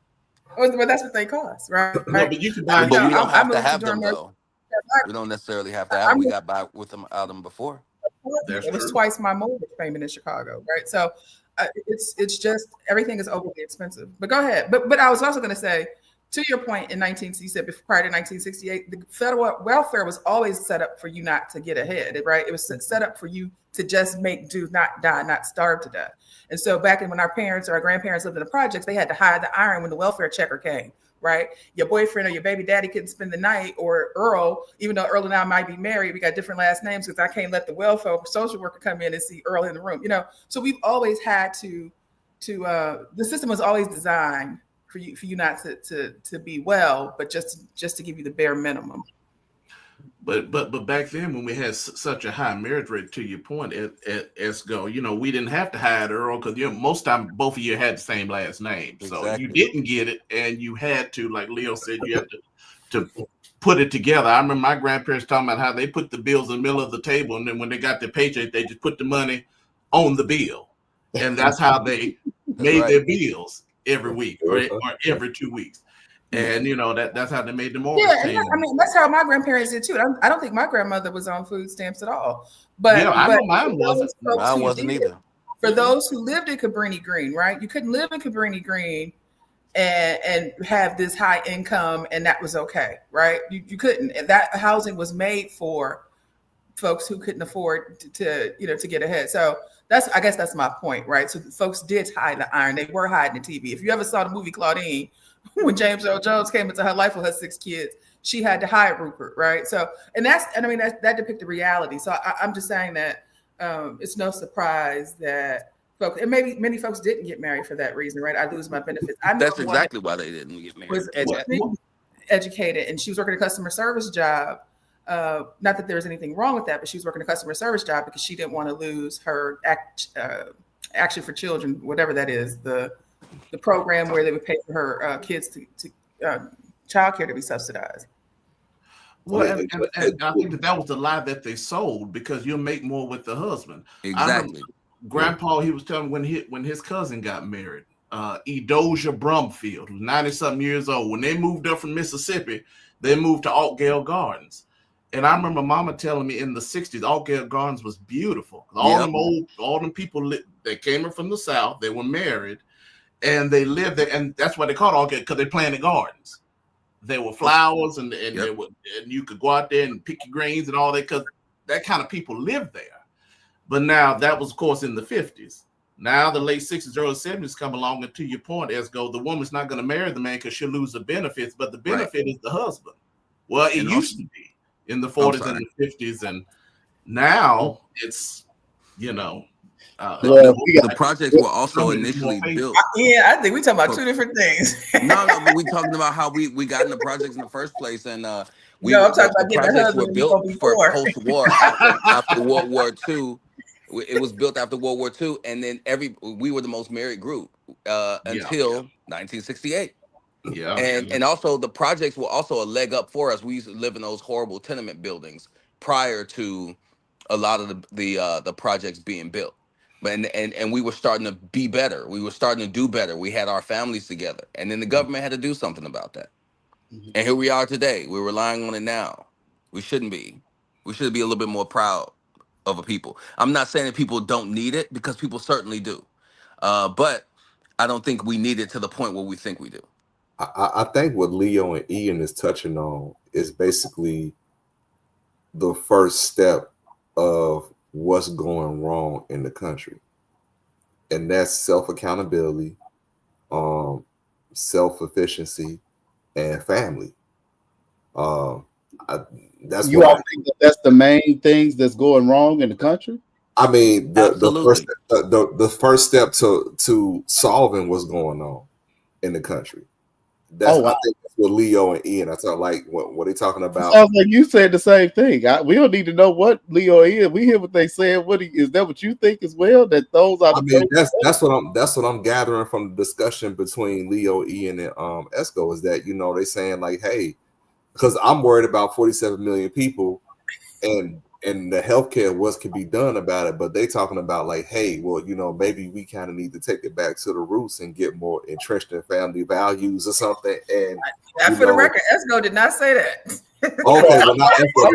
But that's what they cost, right? No, but you can I buy mean, But we cheap. don't I have to moved to have them Durham, North though. We Carolina. don't necessarily have to have them. I'm We got by with them out them before. That's it was true. twice my mortgage payment in Chicago, right? So it's just everything is overly expensive. But go ahead. But I was also going to say, to your point, you said prior to 1968, the federal welfare was always set up for you not to get ahead, right? It was set up for you to just make do, not die, not starve to death. And so back when our parents or our grandparents lived in the projects, they had to hide the iron when the welfare checker came, right? Your boyfriend or your baby daddy couldn't spend the night, or Earl, even though Earl and I might be married, we got different last names because I can't let the welfare social worker come in and see Earl in the room, So we've always had to the system was always designed for you not to be well, but just to give you the bare minimum. But back then, when we had such a high marriage rate, to your point, at Esco, we didn't have to hide Earl because most time both of you had the same last name, so you Exactly. didn't get it, and you had to, like Leo said, you had to put it together. I remember my grandparents talking about how they put the bills in the middle of the table, and then when they got their paycheck, they just put the money on the bill, and that's how they That's made right. their bills every week or every 2 weeks. And that's how they made the mortgage Yeah, and payment. I mean that's how my grandparents did too. I don't think my grandmother was on food stamps at all. Yeah, I know For mine wasn't. those folks Mine who wasn't did, either. for those who lived in Cabrini Green, right? You couldn't live in Cabrini Green and have this high income, and that was okay, right? You couldn't. And that housing was made for folks who couldn't afford to get ahead. So I guess that's my point, right? So folks did hide the iron. They were hiding the TV. If you ever saw the movie Claudine, when James Earl Jones came into her life with her 6 kids, she had to hide Rupert, right? So, and I mean that depicted reality. So I'm just saying that it's no surprise that folks, and maybe many folks didn't get married for that reason, right? I lose my benefits. I know That's one that exactly why they didn't get married. was extremely educated, and she was working a customer service job. Not that there was anything wrong with that, but she was working a customer service job because she didn't want to lose her Action for Children, whatever that is, the program where they would pay for her kids to childcare to be subsidized. Well, and I think that was the lie that they sold, because you'll make more with the husband. I remember Exactly. Grandpa, he was telling when his cousin got married, Edosia Brumfield, who's 90-something years old. When they moved up from Mississippi, they moved to Altgale Gardens. And I remember Mama telling me in the 60s, Altgale Gardens was beautiful. All them people that came in from the South, they were married, and they lived there, and that's why they called Altgale, because they planted gardens. There were flowers, and you could go out there and pick your greens and all that, because that kind of people lived there. But now that was, of course, in the 50s. Now the late 60s, early 70s come along, and to your point, Esco, the woman's not going to marry the man because she'll lose the benefits, but the benefit is the husband. Well, it used to be in the 40s and the 50s, and now it's, the projects were also initially built. Yeah, I think we're talking about two different things. No, but we're talking about how we got in the projects in the first place, and I'm talking about the getting a projects were husband built for before. post-war after World War II. It was built after World War II, and then we were the most married group until 1968. Yeah, and also the projects were also a leg up for us. We used to live in those horrible tenement buildings prior to a lot of the projects being built. But and we were starting to be better. We were starting to do better. We had our families together, and then the government had to do something about that. And here we are today. We're relying on it now. We shouldn't be. We should be a little bit more proud of a people. I'm not saying that people don't need it, because people certainly do, but I don't think we need it to the point where we think we do. I think what Leo and Ian is touching on is basically the first step of what's going wrong in the country, and that's self-accountability, self-efficiency, and family. That's You all think that's the main things that's going wrong in the country? I mean, Absolutely. the first step to solving what's going on in the country. I think that's what Leo and Ian. I thought, like, what they talking about? Sounds like you said the same thing. We don't need to know what Leo and Ian. We hear what they said. Is that what you think as well? That those are that's what I'm gathering from the discussion between Leo, Ian, and Esco, is that they saying like, hey, because I'm worried about 47 million people and the healthcare, what can be done about it, but they talking about like, hey, well, maybe we kind of need to take it back to the roots and get more entrenched in family values or something. And for the record, Esco did not say that. Okay, well, not Esco.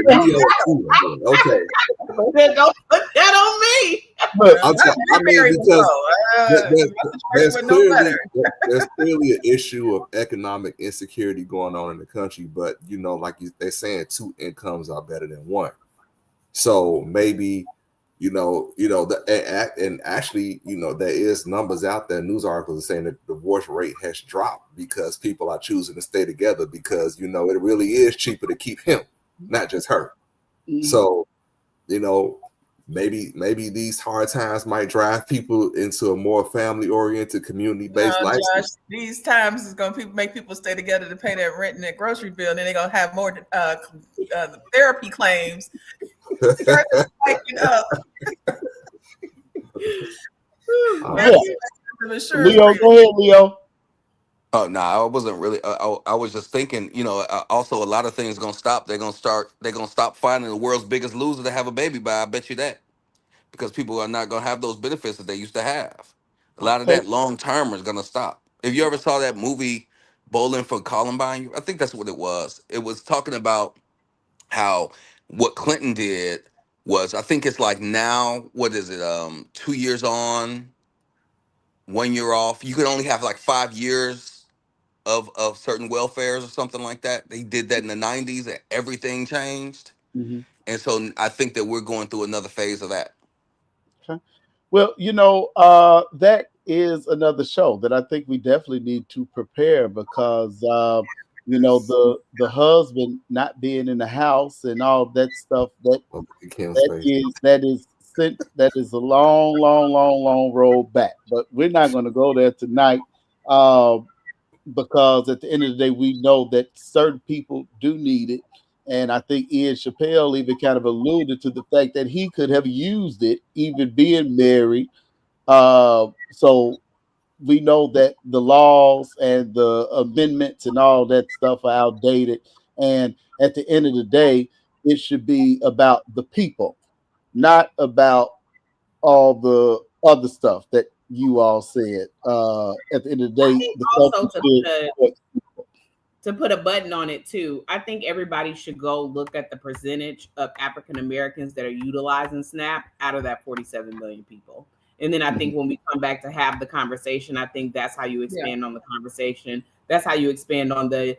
Okay, don't put that on me. Because there's clearly an issue of economic insecurity going on in the country, but like they're saying, 2 incomes are better than 1. So maybe, and actually, there is numbers out there, news articles saying that the divorce rate has dropped because people are choosing to stay together because, it really is cheaper to keep him, not just her. Mm-hmm. So, maybe these hard times might drive people into a more family oriented, community No, based lifestyle. Josh, these times is gonna make people stay together to pay their rent and their grocery bill, and then they're gonna have more therapy claims. Hiking up. Yeah, That's the insurance Leo, premium. go ahead, Leo. Oh no, I wasn't really. I was just thinking. Also a lot of things gonna stop. They're gonna start. They're gonna stop finding the world's biggest loser to have a baby by. I bet you that, because people are not gonna have those benefits that they used to have. A lot of Okay. that long term is gonna stop. If you ever saw that movie Bowling for Columbine, I think that's what it was. It was talking about how what Clinton did was. I think it's like now. What is it? 2 years on, 1 year off. You could only have like 5 years of certain welfares or something like that. They did that in the 90s and everything changed. Mhm. And so I think that we're going through another phase of that. Okay. Well, that is another show that I think we definitely need to prepare because the husband not being in the house and all that stuff Kim's face. that is a long, long, long, long road back. But we're not going to go there tonight. Uh, because at the end of the day, we know that certain people do need it. And I think Ian Chappelle even kind of alluded to the fact that he could have used it, even being married. So we know that the laws and the amendments and all that stuff are outdated. And at the end of the day, it should be about the people, not about all the other stuff that you all said. At the end of the I day, think the also country should. to put a button on it too, I think everybody should go look at the percentage of African Americans that are utilizing SNAP out of that 47 million people. And then I Mhm. think when we come back to have the conversation, I think that's how you Yeah. expand on the conversation. That's how you expand on the,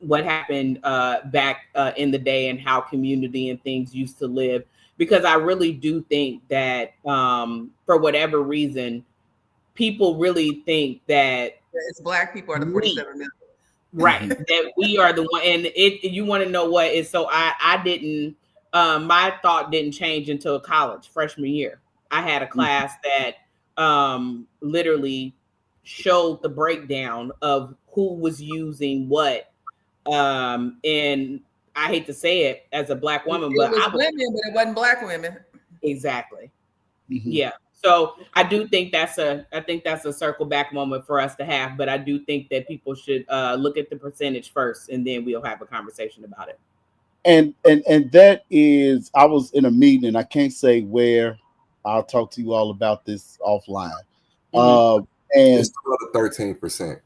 what happened back in the day and how community and things used to live. Because I really do think that for whatever reason, people really think that It's black people are the we 47 million. right that we are the one, and it you want to know what is so I didn't my thought didn't change until college freshman year. I had a class that literally showed the breakdown of who was using what, and I hate to say it as a black woman, It but was I was women, but it wasn't black women. exactly. Mhm. Yeah. So I do think I think that's a circle back moment for us to have, but I do think that people should look at the percentage first and then we'll have a conversation about it. And that is, I was in a meeting, and I can't say where. I'll talk to you all about this offline. Hmm. Uh, and It's 12 to 13%.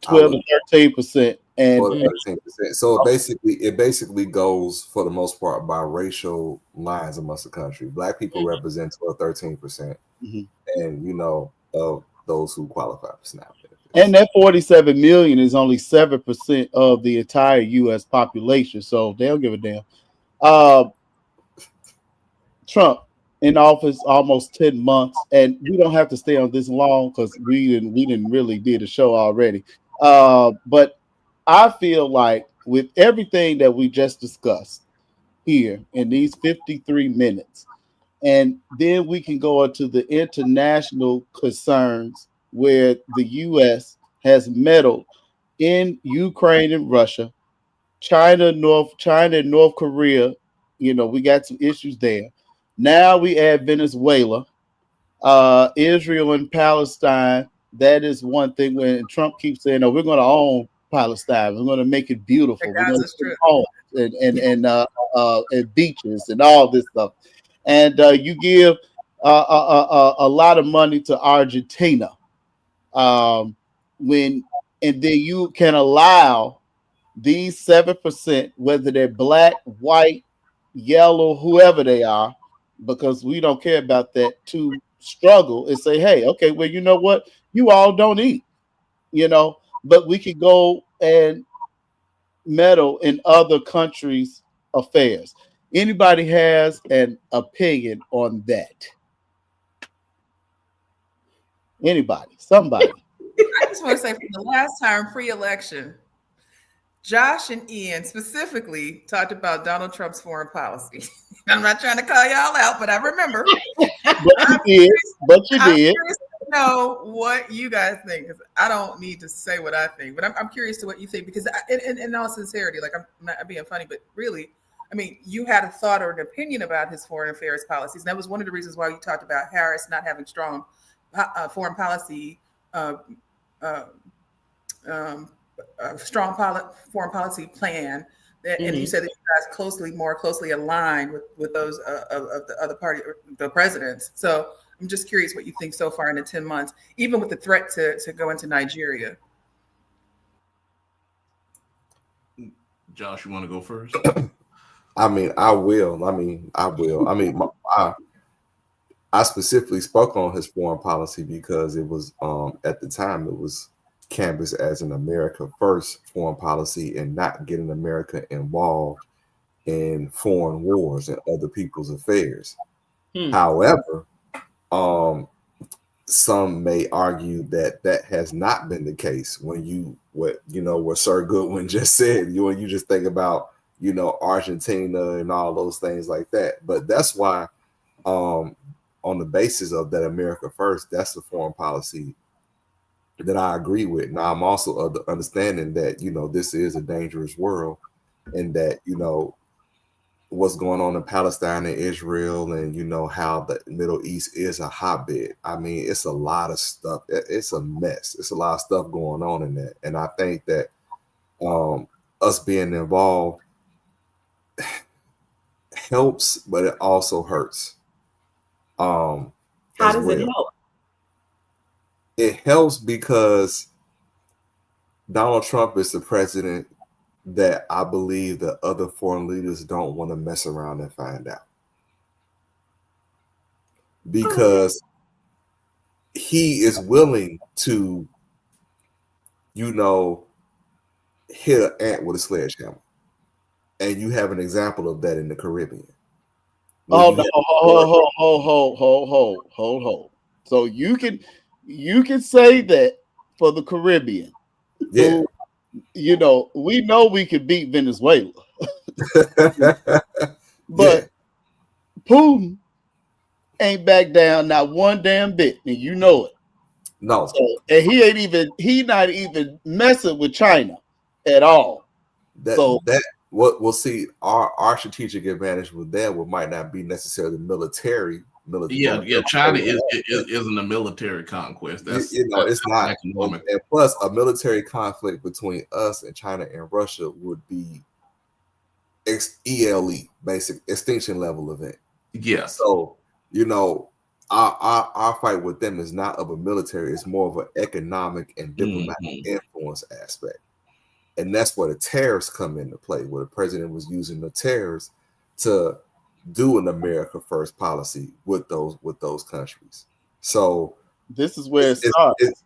I 12 look to 13%, and 12 to 13%. So it basically goes for the most part by racial lines amongst the country. Black people represent 12 to 13%, mhm. and of those who qualify for SNAP And benefits. that 47 million is only 7% of the entire U.S. population, so they don't give a damn. Uh, Trump in office almost 10 months, and we don't have to stay on this long because we didn't really did a show already. But I feel like with everything that we just discussed here in these 53 minutes, and then we can go into the international concerns where the US has meddled in Ukraine and Russia, China and North Korea. We got some issues there. Now we add Venezuela, Israel and Palestine. That is one thing when Trump keeps saying, "No, we're going to own Palestine. We're going to make it The beautiful. We're going to Gaza put Strip. homes and beaches and all this stuff." And you give a lot of money to Argentina, um, when and then you can allow these 7%, whether they're black, white, yellow, whoever they are, because we don't care about that, to struggle and say, hey, okay, well, you know what? You all don't eat, but we could go and meddle in other countries' affairs. Anybody has an opinion on that? Anybody? Somebody? I just want to say from the last time pre-election, Josh and Ian specifically talked about Donald Trump's foreign policy. I'm not trying to call y'all out, but I remember. But you I'm did. But you I'm did. curious to know what you guys think, because I don't need to say what I think, but I'm curious to what you think, because in all sincerity, like I'm not being funny, but really, I mean, you had a thought or an opinion about his foreign affairs policies, and that was one of the reasons why you talked about Harris not having strong foreign policy, uh, uh, um, a strong foreign policy plan. And you Mhm. said that you guys more closely aligned with those of the other party, the presidents. So I'm just curious what you think so far in the 10 months, even with the threat to go into Nigeria. Josh, you want to go first? I mean, I will. I specifically spoke on his foreign policy because it was at the time it was canvassed as an America first foreign policy and not getting America involved in foreign wars and other people's affairs. Hmm. However, um, some may argue that that has not been the case when what Sir Goodwin just said. When you just think about Argentina and all those things like that. But that's why um, on the basis of that America first, that's the foreign policy that I agree with. Now I'm also of the understanding that this is a dangerous world, and that what's going on in Palestine and Israel, and how the Middle East is a hotbed. I mean, it's a lot of stuff. It's a mess. It's a lot of stuff going on in that, and I think that us being involved helps, but it also hurts How as does it well. help? It helps because Donald Trump is the president that I believe that other foreign leaders don't want to mess around and find out, Okay. because he is willing to, you know, hit an ant with a sledgehammer. And you have an example of that in the Caribbean, where Hold you on, have hold, hold, hold, hold, hold, hold, hold, hold. So you can say that for the Caribbean, yeah, who we know we could beat Venezuela, yeah, but Putin ain't back down not one damn bit, and you know it. no, So and he not even messing with China at all. So that what we'll see our strategic advantage with that might not be necessarily military on Yeah, the yeah. China military aspect. isn't a military conquest. It's That's not. And, economic. and plus, a military conflict between us and China and Russia would be ELE, basic extinction level event. Yes. So, you know, our fight with them is not of a military, it's more of an economic and diplomatic Hmm. influence aspect. And that's where the tariffs come into play, where the president was using the tariffs to do an America first policy with those countries. So this is where it's it it's, starts. it's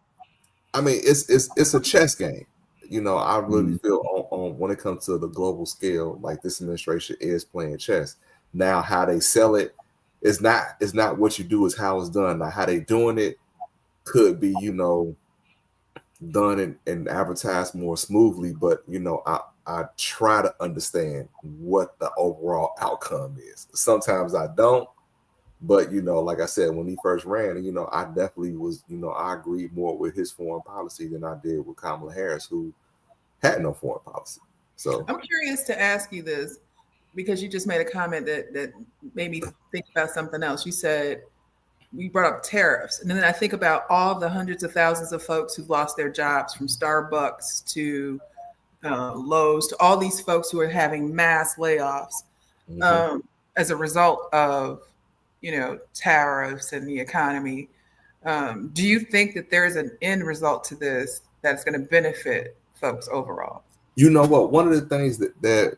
I mean it's a chess game. I really Hmm. feel on when it comes to the global scale, like this administration is playing chess. Now, how they sell it is not what you do, is how it's done. Now, how they doing it could be, done and advertised more smoothly, but I try to understand what the overall outcome is. Sometimes I don't, but like I said, when he first ran, I definitely was, I agreed more with his foreign policy than I did with Kamala Harris, who had no foreign policy. So I'm curious to ask you this, because you just made a comment that made me think about something else. You said we brought up tariffs, and then I think about all the hundreds of thousands of folks who've lost their jobs, from Starbucks to Lowe's, to all these folks who are having mass layoffs mhm. um, as a result of tariffs and the economy. Do you think that there is an end result to this that's going to benefit folks overall? You know what? One of the things that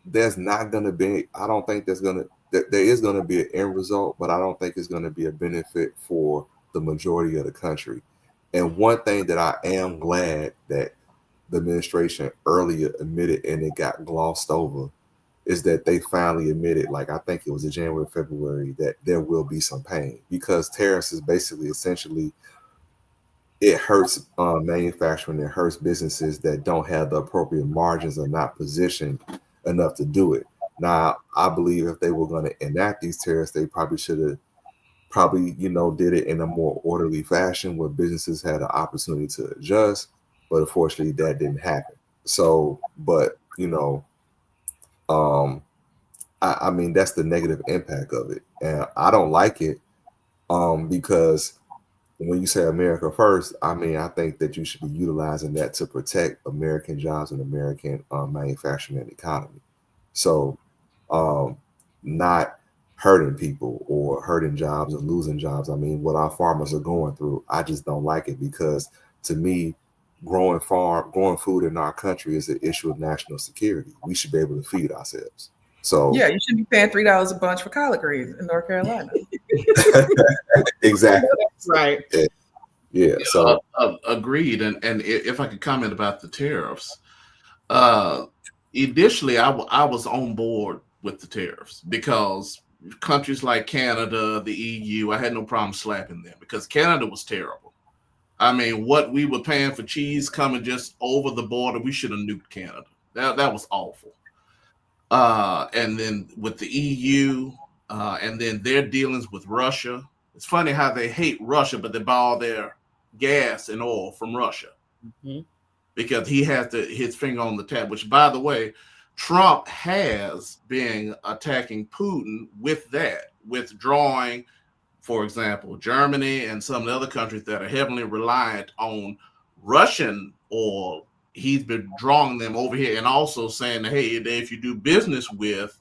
there's not going to be, I don't think there is going to be an end result, but I don't think it's going to be a benefit for the majority of the country. And one thing that I am glad that the administration earlier admitted and it got glossed over is that they finally admitted, like I think it was in January, February, that there will be some pain, because tariffs is basically essentially it hurts manufacturing. It hurts businesses that don't have the appropriate margins or not positioned enough to do it. Now, I believe if they were going to enact these tariffs, they probably should have probably did it in a more orderly fashion where businesses had an opportunity to adjust. But unfortunately, that didn't happen. So, but um, I mean that's the negative impact of it, and I don't like it because when you say America first, I mean, I think that you should be utilizing that to protect American jobs and American manufacturing and economy. So, um, not hurting people or hurting jobs or losing jobs. I mean, what our farmers are going through, I just don't like it because to me, growing food in our country is an issue of national security. We should be able to feed ourselves. So, Yeah, you should be paying $3 a bunch for collard greens in North Carolina. exactly. That's right. Yeah, yeah. So, Agreed. And if I could comment about the tariffs, uh, initially I was on board with the tariffs because countries like Canada, the EU, I had no problem slapping them because Canada was terrible. I mean, what we were paying for cheese coming just over the border, we should have nuked Canada. That was awful. And then with the EU, and then their dealings with Russia. It's funny how they hate Russia, but they buy all their gas and oil from Russia Mm-hmm. because he has his finger on the tab. Which, by the way, Trump has been attacking Putin with that, withdrawing, for example, Germany and some of the other countries that are heavily reliant on Russian oil. He's been drawing them over here and also saying, hey, if you do business with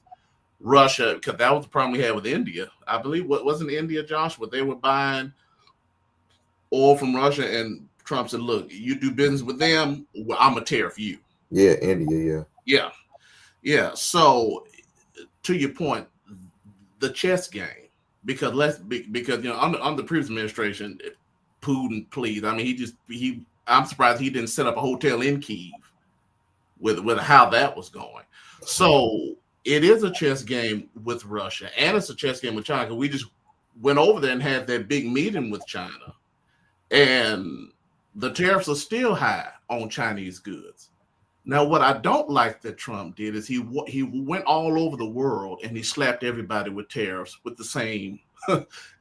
Russia, because that was the problem we had with India. I believe what wasn't India, Josh, what they were buying oil from Russia, and Trump said, "Look, you do business with them, well, I'm gonna tariff you." yeah, India, yeah. Yeah, yeah. So to your point, the chess game, because under the previous administration, Putin, please, I mean, I'm surprised he didn't set up a hotel in Kiev with how that was going. So it is a chess game with Russia, and it's a chess game with China. We just went over there and had that big meeting with China, and the tariffs are still high on Chinese goods. Now, what I don't like that Trump did is he went all over the world and he slapped everybody with tariffs with the same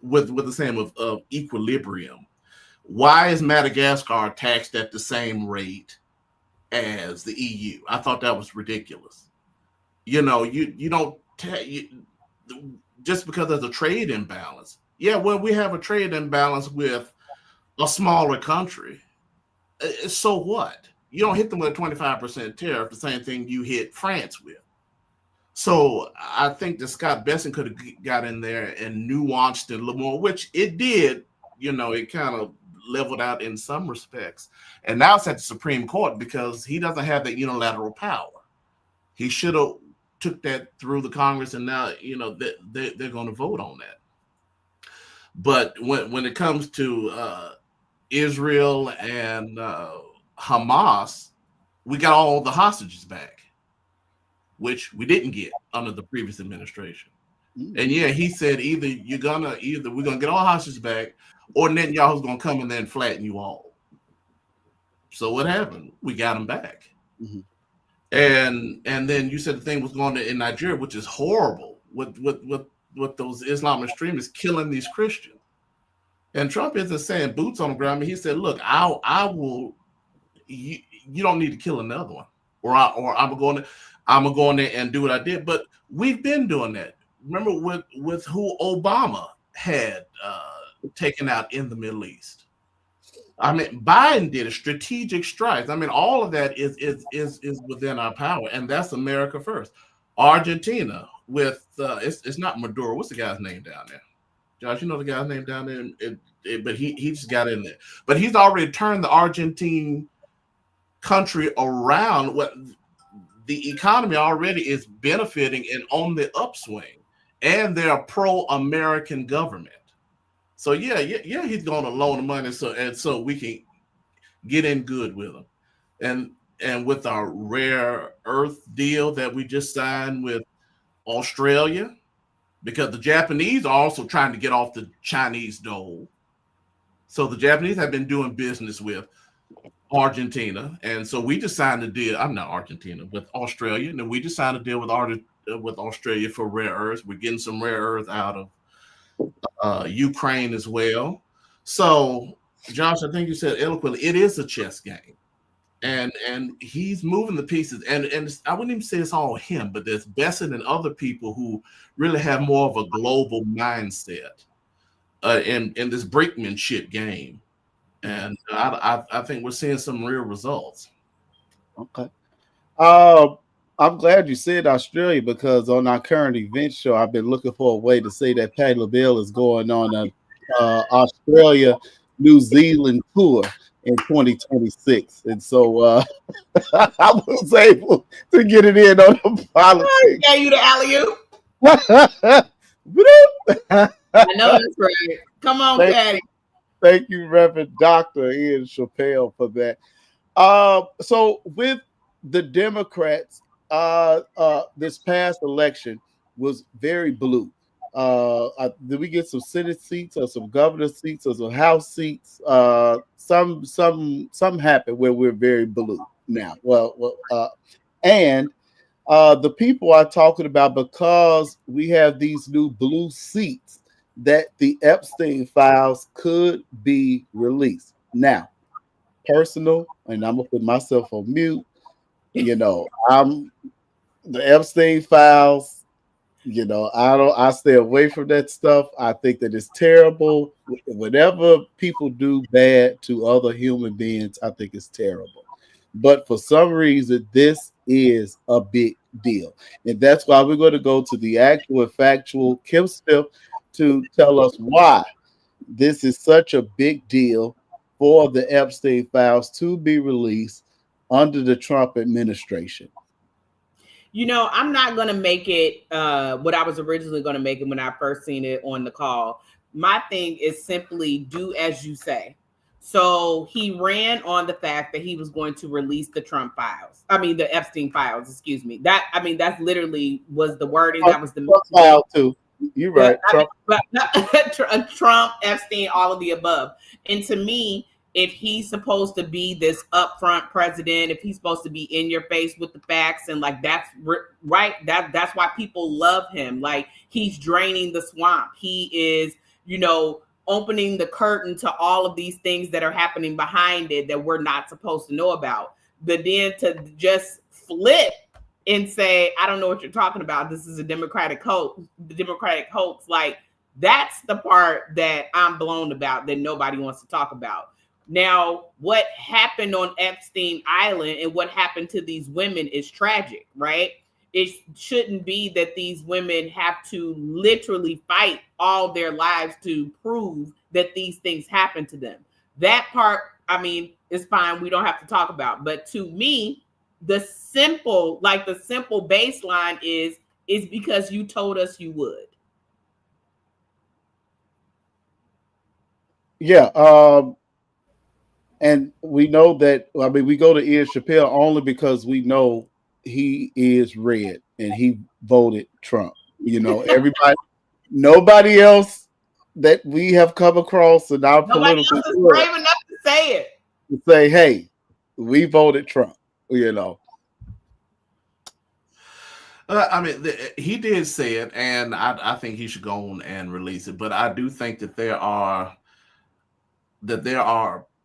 with the same of equilibrium. Why is Madagascar taxed at the same rate as the EU? I thought that was ridiculous. You don't just because there's a trade imbalance. Yeah, well, we have a trade imbalance with a smaller country. So what? You don't hit them with a 25% tariff, the same thing you hit France with. So I think that Scott Besson could have got in there and nuanced it a little more, which it did. It kind of leveled out in some respects. And now it's at the Supreme Court because he doesn't have that unilateral power. He should have took that through the Congress, and now they're going to vote on that. But when it comes to Israel and Hamas, we got all the hostages back, which we didn't get under the previous administration. And yeah, he said either we're gonna get all hostages back, or Netanyahu's gonna come in there and flatten you all. So what happened? We got them back. Mm-hmm. And then you said the thing was going on in Nigeria, which is horrible, with those Islam extremists killing these Christians. And Trump isn't saying boots on the ground. I mean, he said, "Look, I will. You don't need to kill another one, or I'm going to go in there and do what I did." But we've been doing that. Remember with who Obama had taken out in the Middle East. I mean, Biden did a strategic strikes. I mean, all of that is within our power, and that's America first. Argentina with it's not Maduro. What's the guy's name down there? Josh, you know the guy's name down there, but he just got in there. But he's already turned the Argentine country around. What the economy already is benefiting and on the upswing, and they're a pro-American government. So yeah, he's going to loan the money so we can get in good with them, and with our rare earth deal that we just signed with Australia. Because the Japanese are also trying to get off the Chinese dole. So the Japanese have been doing business with Argentina, and so we just signed a deal. I'm not Argentina, with Australia, and then we just signed a deal with Australia for rare earths. We're getting some rare earths out of Ukraine as well. So, Josh, I think you said eloquently, it is a chess game, and he's moving the pieces. And I wouldn't even say it's all him, but there's Besson and other people who really have more of a global mindset in this brinkmanship game. And I think we're seeing some real results. Okay. Uh, I'm glad you said Australia because on our current event show, I've been looking for a way to say that Patti LaBelle is going on a Australia, New Zealand tour in 2026, and so I was able to get it in on the I politics. gave you the alley oop. I know that's right. Come on, thank, Patty. thank you, Reverend Dr. Ian Chappelle, for that. So with the Democrats, this past election was very blue. Did we get some Senate seats or some governor seats or some House seats? Some happened where we're very blue now. And the people are talking about because we have these new blue seats that the Epstein files could be released now personal, and I'm gonna put myself on mute. I'm the Epstein files. I stay away from that stuff. I think that it's terrible. Whenever people do bad to other human beings, I think it's terrible. But for some reason, this is a big deal. And that's why we're going to go to the actual and factual Kim Smith to tell us why this is such a big deal for the Epstein files to be released under the Trump administration. I'm not gonna make it what I was originally gonna make it when I first seen it on the call. My thing is simply do as you say. So he ran on the fact that he was going to release the Trump files. I mean the Epstein files, excuse me. That's literally was the wording. That was the Trump file too. You're right. Trump. Trump, Epstein, all of the above. And to me, if he's supposed to be this upfront president, if he's supposed to be in your face with the facts, and like that's right, that's why people love him. Like he's draining the swamp. He is, opening the curtain to all of these things that are happening behind it that we're not supposed to know about. But then to just flip and say, I don't know what you're talking about. This is a Democratic hoax. The Democratic hoax, like that's the part that I'm blown about that nobody wants to talk about. Now, what happened on Epstein Island and what happened to these women is tragic, right? It shouldn't be that these women have to literally fight all their lives to prove that these things happen to them. That part, I mean, is fine. We don't have to talk about. But to me, the simple baseline is because you told us you would. Yeah. And we know that. I mean, we go to Ian Chappelle only because we know he is red and he voted Trump. Everybody, nobody else that we have come across in our Nobody political else is world brave enough to say it. to say, "Hey, we voted Trump." I mean, he did say it, and I think he should go on and release it. But I do think that there are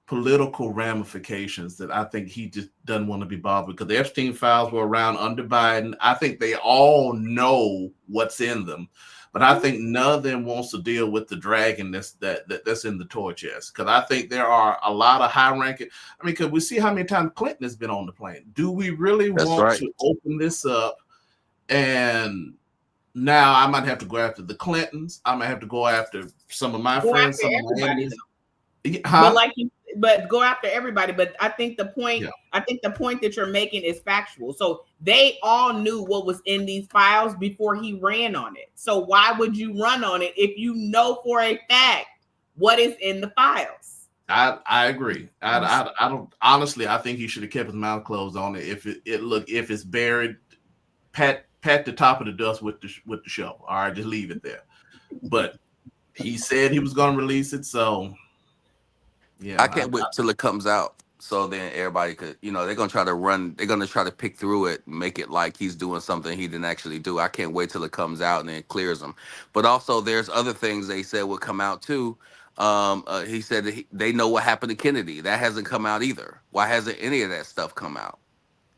political ramifications that I think he just doesn't want to be bothered, because the Epstein files were around under Biden. I think they all know what's in them, but I think none of them wants to deal with the dragon that's in the toy chest. Because I think there are a lot of high ranking. I mean, because we see how many times Clinton has been on the plane. Do we really That's want right. to open this up? And now I might have to go after the Clintons. I might have to go after some of my Go friends, after some of my everybody, enemies. Huh? But go after everybody. But I think the point, Yeah. I think the point that you're making is factual. So they all knew what was in these files before he ran on it. So why would you run on it if you know for a fact what is in the files? I agree. I don't honestly. I think he should have kept his mouth closed on it. If if it's buried, pat the top of the dust with the show. All right, just leave it there. But he said he was going to release it, so Yeah, I can't wait till it comes out. So then everybody could, they're gonna try to run. They're gonna try to pick through it, make it like he's doing something he didn't actually do. I can't wait till it comes out and then it clears him. But also, there's other things they said would come out too. He said that they know what happened to Kennedy. That hasn't come out either. Why hasn't any of that stuff come out?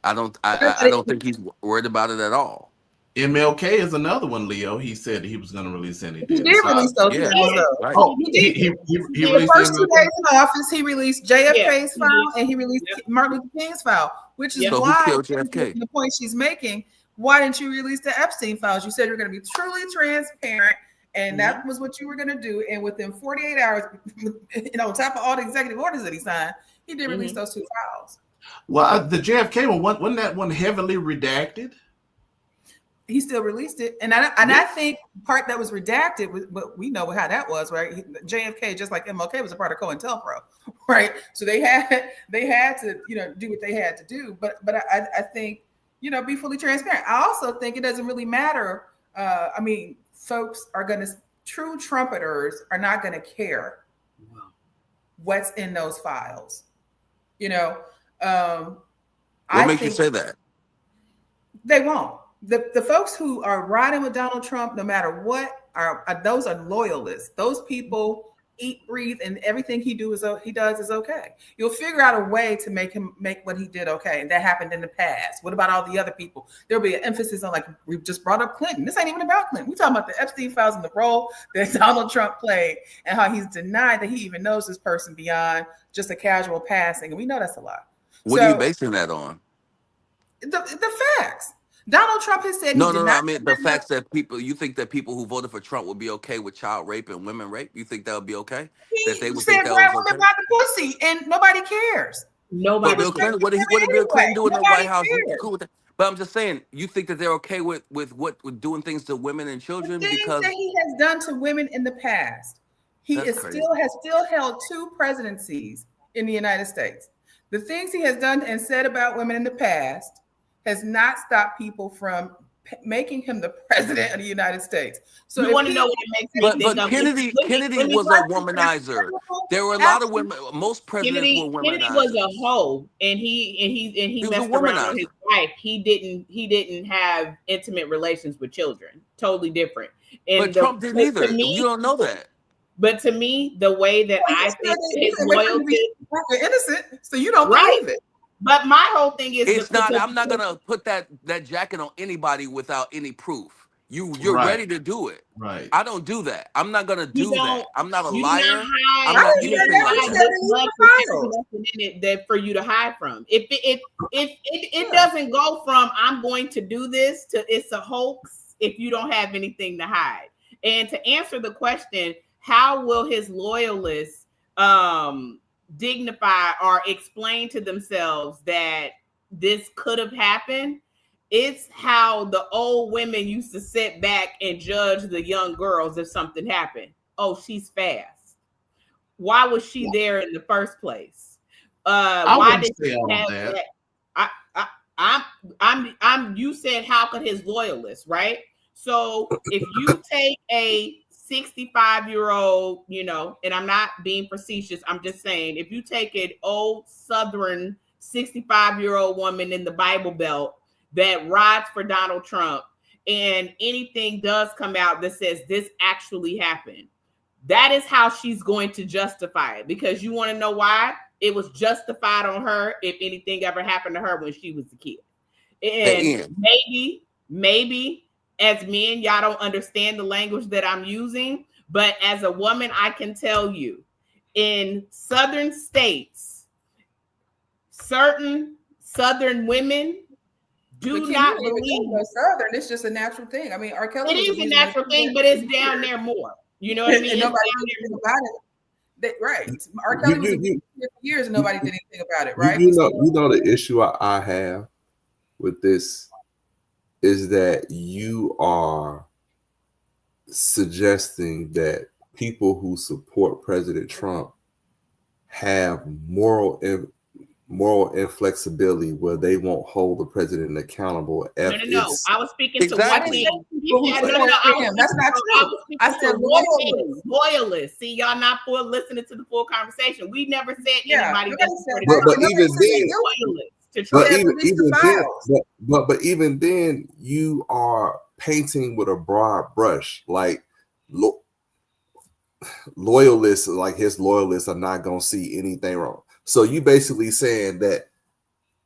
I don't. I don't think he's worried about it at all. MLK is another one, Leo. He said he was going to release any He deal. did So, release those Yeah, files, though. right. oh, He did. he In the released first 2 MLK. days in office, he released JFK's Yeah, file and he released Yep. Martin Luther King's file, which is Yep. So who why killed JFK? the point she's making. Why didn't you release the Epstein files? You said you're going to be truly transparent, and that was what you were going to do. And within 48 hours, on top of all the executive orders that he signed, he did release those 2 files. Well, the JFK one, wasn't that one heavily redacted? He still released it, and I think part that was redacted, but we know how that was, right? JFK, just like MLK, was a part of COINTELPRO, right? So they had to do what they had to do, but I think be fully transparent. I also think it doesn't really matter. I mean, folks are true trumpeters are not going to care what's in those files. What makes you say that? They won't. The folks who are riding with Donald Trump, no matter what, those are loyalists. Those people eat, breathe, and everything he does is okay. You'll figure out a way to make what he did okay. And that happened in the past. What about all the other people? There'll be an emphasis on, like we just brought up Clinton. This ain't even about Clinton. We're talking about the Epstein files and the role that Donald Trump played and how he's denied that he even knows this person beyond just a casual passing. And we know that's a lie. What are you basing that on? The facts. Donald Trump has said No. I mean, the facts that you think that people who voted for Trump would be okay with child rape and women rape? You think that would be okay? That they He would said think that black was women okay? got the pussy, and nobody cares. But Nobody Bill cares. Clinton, what did Bill Clinton do in the Nobody White House? You cares. cool with that? But I'm just saying, you think that they're okay with doing things to women and The children things because that he has done to women in the past, That's crazy. has still held 2 presidencies in the United States. The things he has done and said about women in the past has not stopped people from making him the president of the United States. So you want to know what it makes me think but of? Kennedy was a womanizer. There were a lot of women. Most presidents were Kennedy was womanizers. a hoe, and he was a messed around on his womanizer. wife. He didn't have intimate relations with children. Totally different. And But Trump didn't either. to me, You don't know that. but to me, the way that I think his loyalty, you're innocent, so you don't right? believe it. But my whole thing is It's not. I'm not gonna put that jacket on anybody without any proof. You're Right. ready to do it. Right. I don't do that. I'm not gonna do that. I'm not a You liar. do not hide. I'm not You do anything not like hide that. this much with nothing in it that for you to hide from. If it doesn't go from I'm going to do this to it's a hoax if you don't have anything to hide. And to answer the question, how will his loyalists dignify or explain to themselves that this could have happened? It's how the old women used to sit back and judge the young girls if something happened. Oh, she's fast. Why was she there in the first place? Why did she have that? I'm you said how could his loyalists, right? So if you take a 65-year-old, and I'm not being facetious, I'm just saying, if you take an old Southern 65-year-old woman in the Bible Belt that rides for Donald Trump, and anything does come out that says this actually happened, that is how she's going to justify it. Because you want to know why? It was justified on her if anything ever happened to her when she was a kid. And maybe as men, y'all don't understand the language that I'm using, but as a woman, I can tell you, in Southern states, certain Southern women do not believe Southern. It's just a natural thing. I mean, R. Kelly. It is a natural thing, but it's down there more. You know what I mean? And nobody did anything about it. Right. R. Kelly was for years and nobody did anything about it, right? You know the issue I have with this is that you are suggesting that people who support President Trump have moral moral inflexibility where they won't hold the president accountable No, if no, no. it's I was speaking to I one didn't Exactly. say thing. people who Yeah, no, no, support no. him. That's not I true. was speaking I to said one thing. loyalists. Loyalists. See, y'all not full listening to the full conversation. We never said Yeah, anybody that nobody said supported that. but Trump. Nobody even said We they're said then guilty. loyalists to We Trump. but said even release the even then files. but even then you are painting with a broad brush like lo- loyalists, like his loyalists are not going to see anything wrong. So you basically saying that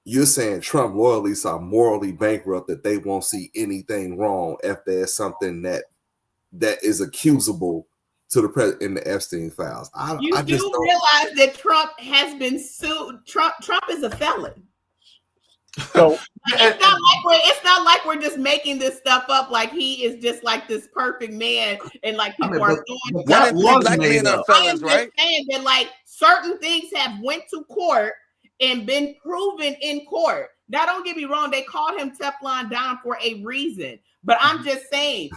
you're saying Trump loyalists are morally bankrupt, that they won't see anything wrong if there's something that is accusable to the president in the Epstein files. You I just do don't. realize that Trump has been sued. Trump is a felon. So It's not like we're just making this stuff up like he is just like this perfect man and like I people mean, are but, throwing but One stuff that in three was at black him. made men are up. I am felons, just right? saying that like certain things have went to court and been proven in court. Now don't get me wrong, they called him Teflon Don for a reason. But I'm just saying,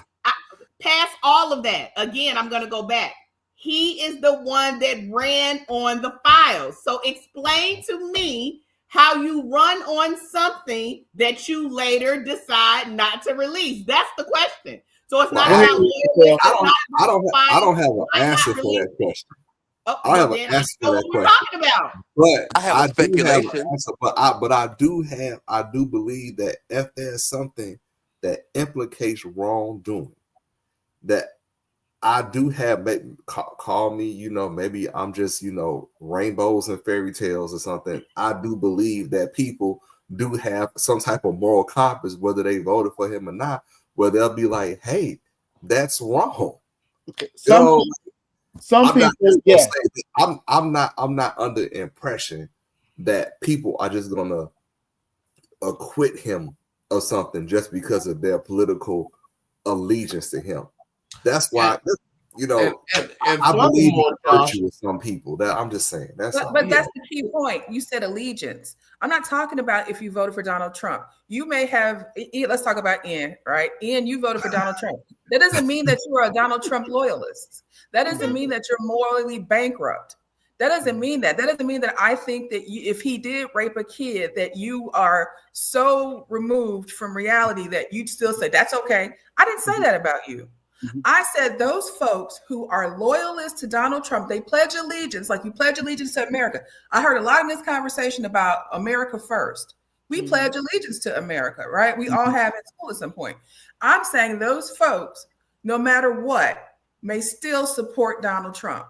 past all of that, again, I'm gonna go back. He is the one that ran on the files. So explain to me how you run on something that you later decide not to release. That's the question. So it's Well, not let about me well, loyalists. It's not about the I don't files. have an Might answer not for release that it. question. Oh, I don't well have an then I answer for know that what we're question. talking about. But I have a I do have an speculation. answer. But I do believe that if there's something that implicates wrongdoing, that I do have, call me, maybe I'm just, rainbows and fairy tales or something. I do believe that people do have some type of moral compass, whether they voted for him or not, where they'll be like, hey, that's wrong. okay. You know, Some I'm not people, just gonna yeah. say that I'm not under the impression that people are just gonna acquit him of something just because of their political allegiance to him. That's And why, you know, and I believe in furthermore, the Josh, virtue of some people. That I'm just saying. That's But all. but yeah, that's the key point. You said allegiance. I'm not talking about if you voted for Donald Trump. You may have. Let's talk about Ian. Right, Ian, you voted for Donald Trump. That doesn't mean that you are a Donald Trump loyalist. That doesn't mean that you're morally bankrupt. That doesn't mean that. That doesn't mean that I think that if he did rape a kid, that you are so removed from reality that you'd still say that's okay. I didn't say that about you. Mhm. I said those folks who are loyalists to Donald Trump, they pledge allegiance, like you pledge allegiance to America. I heard a lot in this conversation about America first. We pledge allegiance to America, right? We all have at school at some point. I'm saying those folks, no matter what, may still support Donald Trump.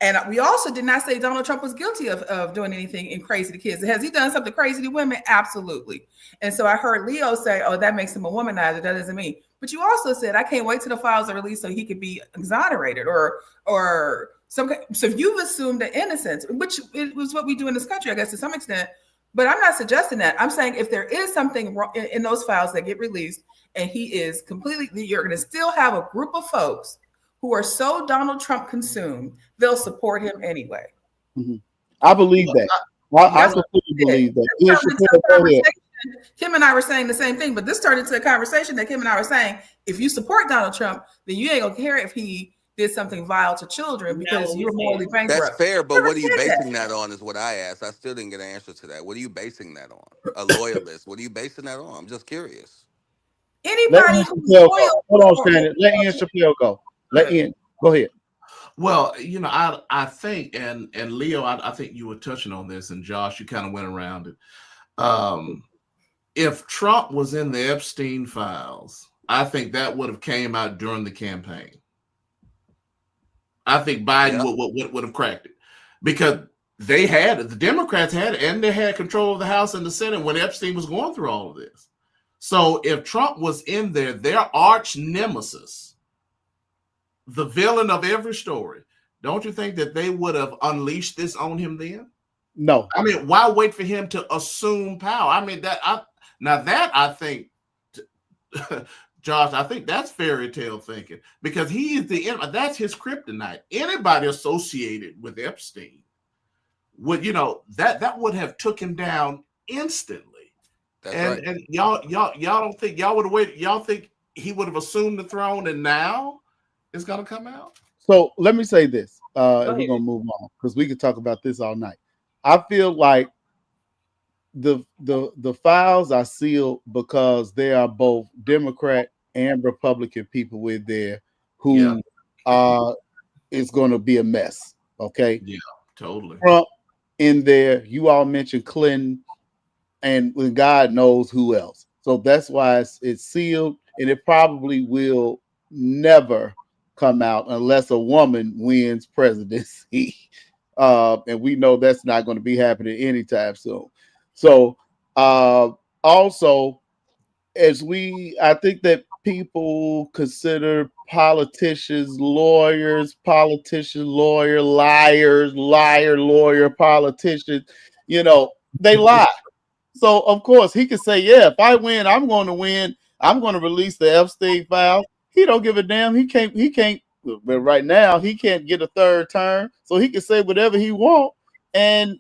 And we also did not say Donald Trump was guilty of doing anything crazy to kids. Has he done something crazy to women? Absolutely. And so I heard Leo say, oh, that makes him a womanizer. That doesn't mean. But you also said, I can't wait till the files are released so he could be exonerated or some. So you've assumed the innocence, which it was what we do in this country, I guess, to some extent. But I'm not suggesting that. I'm saying if there is something wrong in those files that get released and he is completely, you're going to still have a group of folks who are so Donald Trump consumed, they'll support him anyway. Mhm. I believe that. I That's what completely we did. believe that. This Ian turned into Chappelle, a go ahead. conversation. Kim and I were saying the same thing, but this turned into a conversation that Kim and I were saying, if you support Donald Trump, then you ain't gonna care if he did something vile to children because No, we you're morally said. That's bankrupt. fair, We but never what are you said that. basing that on? Is what I asked. I still didn't get an answer to that. What are you basing that on? A loyalist. What are you basing that on? I'm just curious. Let Anybody Ian who's Chappelle go. loyal Hold on, or Shannon. Let Ian Chappelle go. Let good. Ian go ahead. well, I think, and Leo, I think you were touching on this, and Josh, you kind of went around it. Um, if Trump was in the Epstein files, I think that would have came out during the campaign. I think Biden Yeah. would have cracked it because the Democrats had it, and they had control of the House and the Senate when Epstein was going through all of this. So if Trump was in there, their arch nemesis, the villain of every story, don't you think that they would have unleashed this on him then? No. I mean, why wait for him to assume power? I mean, I think, Josh, I think that's fairy tale thinking because he is that's his kryptonite. Anybody associated with Epstein would, that would have took him down instantly. That's And right. and y'all don't think y'all would have waited? Y'all think he would have assumed the throne and now it's gonna come out? So let me say this, Go and we're ahead. gonna move on because we could talk about this all night. I feel like the files are sealed because there are both Democrat and Republican people in there Yeah, who uh is going to be a mess. Okay, yeah, totally. Trump in there. You all mentioned Clinton, and God knows who else. So that's why it's sealed, and it probably will never come out unless a woman wins presidency. And we know that's not going to be happening anytime soon. So, also, I think that people consider politicians lawyers, politician lawyer, liars, liar, lawyer, politicians. You know, they lie. So of course he could say, "Yeah, if I win, I'm going to win. I'm going to release the Epstein files." He don't give a damn. He can't. He can't. But right now, he can't get a third term, so he can say whatever he want and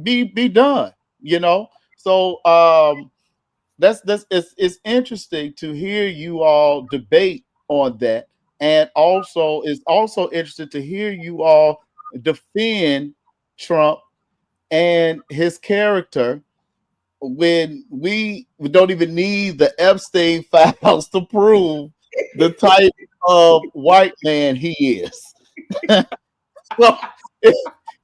be done. You know. So that's it's interesting to hear you all debate on that, and also it's also interesting to hear you all defend Trump and his character when we don't even need the Epstein files to prove the type of white man he is. So it,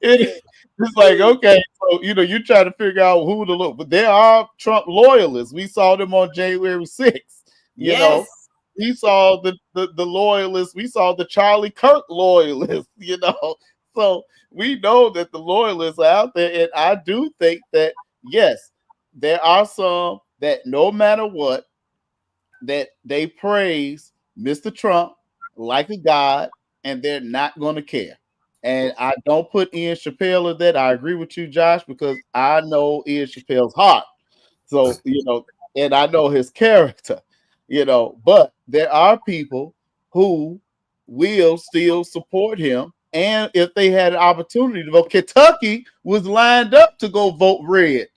it's like, okay, so you try to figure out who to look, but there are Trump loyalists. We saw them on January 6th. You know, Yes. we saw the loyalists. We saw the Charlie Kirk loyalists. So we know that the loyalists are out there, and I do think that yes, there are some that no matter what, that they praise Mr. Trump like a god, and they're not going to care. And I don't put Ian Chappelle in that. I agree with you, Josh, because I know Ian Chappelle's heart. So, and I know his character, but there are people who will still support him. And if they had an opportunity to vote, Kentucky was lined up to go vote red,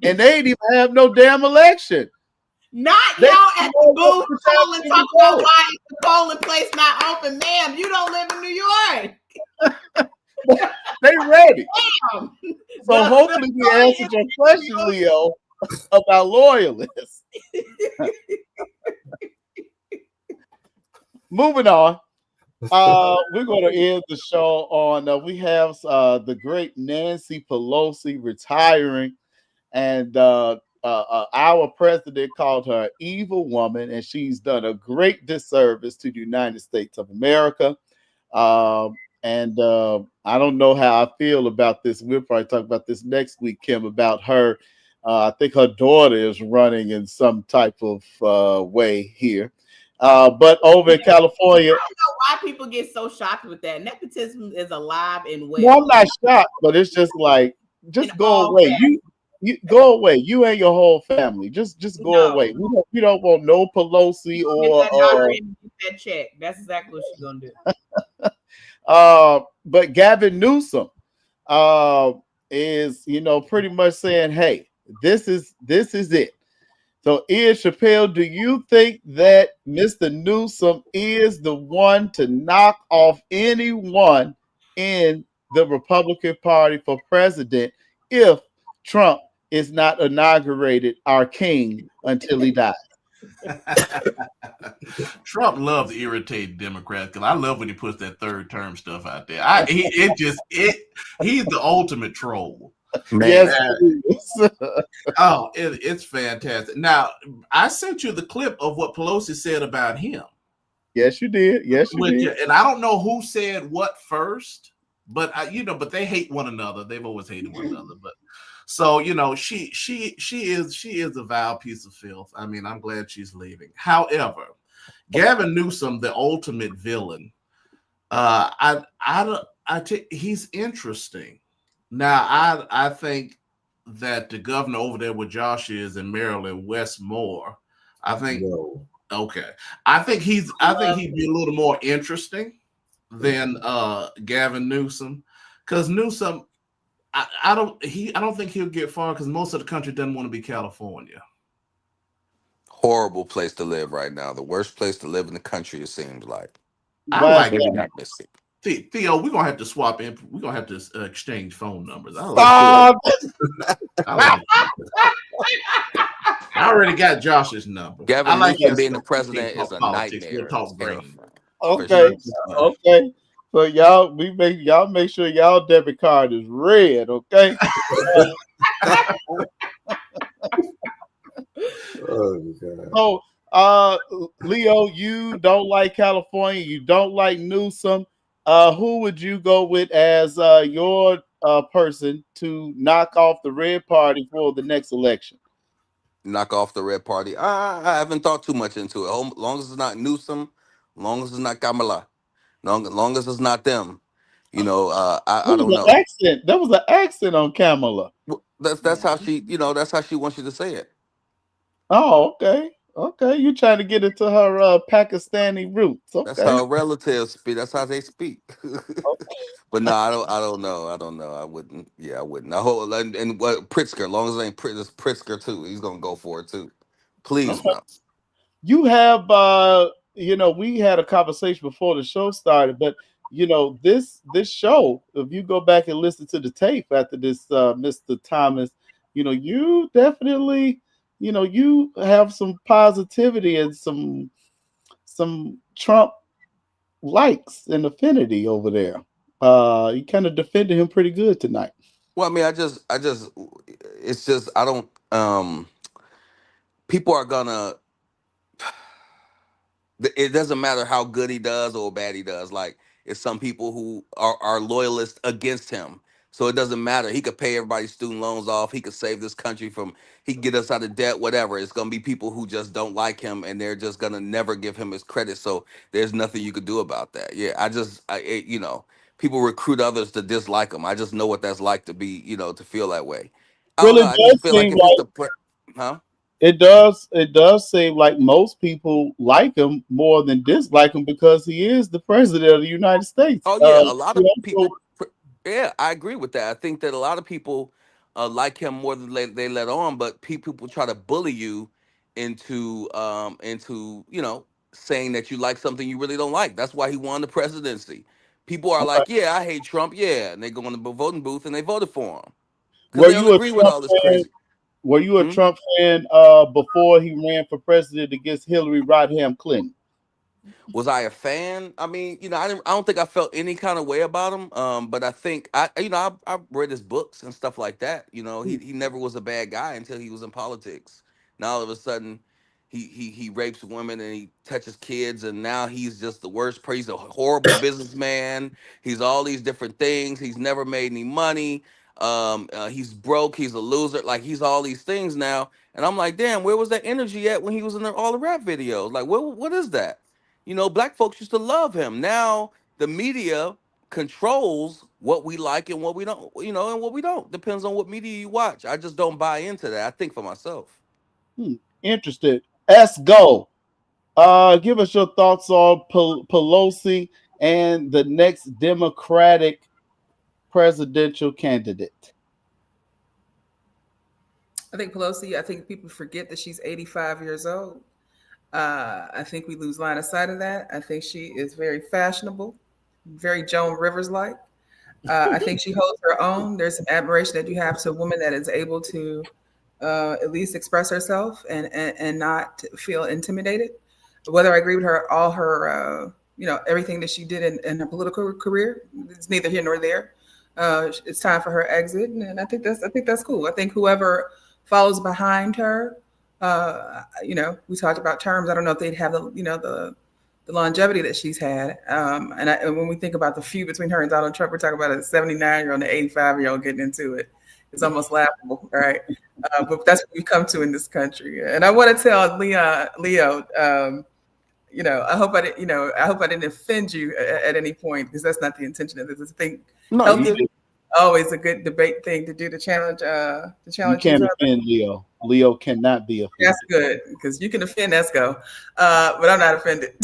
and they didn't even have no damn election. Not They y'all at the booth polling, didn't talking about vote. why is the polling place not open, ma'am? You don't live in New York. They ready. Damn. So The hopefully we voting answered your question, Leo, about loyalists. Moving on. We're going to end the show on. We have the great Nancy Pelosi retiring, and our president called her an evil woman, and she's done a great disservice to the United States of America. And I don't know how I feel about this. We'll probably talk about this next week, Kim, about her. I think her daughter is running in some type of way here. But over in California, I don't know why people get so shocked with that. Nepotism is alive and no, I'm well not shocked, but it's just like, in just go all away. facets. You go away. You and your whole family. Just go No, away. We don't want no Pelosi she's gonna get or that daughter in and get that check. That's exactly what she's gonna do. but Gavin Newsom uh, is pretty much saying, "Hey, this is it." So, Ian Chappelle, do you think that Mr. Newsom is the one to knock off anyone in the Republican Party for president if Trump is not inaugurated our king until he dies? Trump loves to irritate Democrats because I love when he puts that third term stuff out there. He's the ultimate troll. Man, Yes, Uh, he is. it's fantastic. Now, I sent you the clip of what Pelosi said about him. Yes, you did. Yes, you did. And I don't know who said what first, but but they hate one another. They've always hated one another. But so she is a vile piece of filth. I mean, I'm glad she's leaving. However, Gavin Newsom, the ultimate villain, he's interesting. Now, I think that the governor over there where Josh is in Maryland, Wes Moore, I think No. okay. I think he'd be a little more interesting than Gavin Newsom. Because Newsom, I don't think he'll get far because most of the country doesn't want to be California. horrible place to live right now. The worst place to live in the country, it seems like. I Why is like Maybe that? not Mississippi. Theo, we're gonna have to swap in. We're gonna have to exchange phone numbers. I like that. Stop. I like that. I already got Josh's number. I Gavin like Newsom that being the stuff. We can't president is talk a politics. We'll nightmare. It's talk brain. terrifying for Okay. sure. Good stuff. Okay. So y'all make sure y'all debit card is red. Okay. Oh god. So, Leo, you don't like California. You don't like Newsom. Who would you go with as your person to knock off the red party for the next election? Knock off the red party. I haven't thought too much into it. Long as it's not Newsom, long as it's not Kamala, long as it's not them. I There don't was an know. accent. There was an accent on Kamala. That's how she, that's how she wants you to say it. Oh, okay. Okay. You trying to get into her Pakistani roots. That's Okay. how relatives speak. That's how they speak. But no, I don't know. I don't know. I wouldn't. Yeah, I wouldn't. I hope and what Pritzker. As long as it ain't it's Pritzker too. He's gonna go for it too. Please Okay. no. You have we had a conversation before the show started, but this show, if you go back and listen to the tape after this, Mr. Thomas, you definitely, you have some positivity and some Trump likes and affinity over there. You kind of defended him pretty good tonight. Well, I mean, it's just I don't. People are gonna it doesn't matter how good he does or bad he does. Like it's some people who are loyalists against him. So it doesn't matter. He could pay everybody's student loans off. He could save this country from. He could get us out of debt. Whatever. It's gonna be people who just don't like him, and they're just gonna never give him his credit. So there's nothing you could do about that. Yeah, people recruit others to dislike him. I just know what that's like to be, to feel that way. I don't Well, know. it I just does feel like seem if it's like the, huh? it does seem like most people like him more than dislike him because he is the president of the United States. Oh yeah, a lot of So people. Yeah, I agree with that. I think that a lot of people like him more than they let on, but people try to bully you into saying that you like something you really don't like. That's why he won the presidency. People are okay. like, yeah, I hate Trump, yeah, and they go in the voting booth and they voted for him because Were they don't you a agree with Trump all this fan? crazy. Were you a Hmm? Trump fan before he ran for president against Hillary Rodham Clinton? Was I a fan? I mean, I don't think I felt any kind of way about him. But I think I read his books and stuff like that. He never was a bad guy until he was in politics. Now all of a sudden, he rapes women and he touches kids, and now he's just the worst. He's a horrible businessman. He's all these different things. He's never made any money. He's broke. He's a loser. Like he's all these things now. And I'm like, damn, where was that energy at when he was in all the rap videos? Like, what is that? Black folks used to love him. Now the media controls what we like and what we don't, and what we don't. Depends on what media you watch. I just don't buy into that. I think for myself. Hmm, interested. Let's go. Give us your thoughts on Pelosi and the next Democratic presidential candidate. I think Pelosi, I think people forget that she's 85 years old. I think we lose line of sight of that. I think she is very fashionable, very Joan Rivers like. I think she holds her own. There's admiration that you have to a woman that is able to at least express herself and not feel intimidated. Whether I agree with her, all her, everything that she did in her political career, it's neither here nor there. It's time for her exit, and I think that's cool. I think whoever follows behind her, we talked about terms. I don't know if they'd have the longevity that she's had. And when we think about the feud between her and Donald Trump, we're talking about a 79-year-old and an 85-year-old getting into it. It's almost laughable, right? But that's what we've come to in this country. And I want to tell Leo, I hope I didn't offend you at any point because that's not the intention of this. I think No, you healthy did. always a good debate thing to do to challenge You each can't other. offend Leo. Leo cannot be offended. That's good because you can offend Esco, but I'm not offended.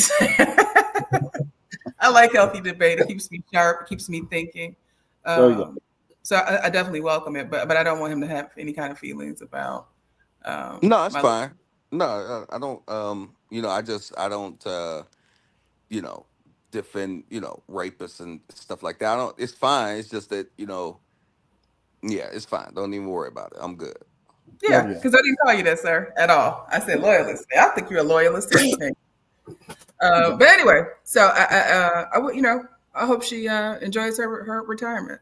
I like healthy debate. It keeps me sharp. It keeps me thinking. There you go. So I definitely welcome it, but I don't want him to have any kind of feelings about No, it's my. fine. No, I don't. I don't. You know, defend, rapists and stuff like that. I don't. It's fine. It's just that, yeah, it's fine. Don't even worry about it. I'm good. Yeah, Oh yeah. because I didn't call you that, sir, at all. I said loyalist. I think you're a loyalist to anything. But anyway, so I would, I hope she enjoys her retirement.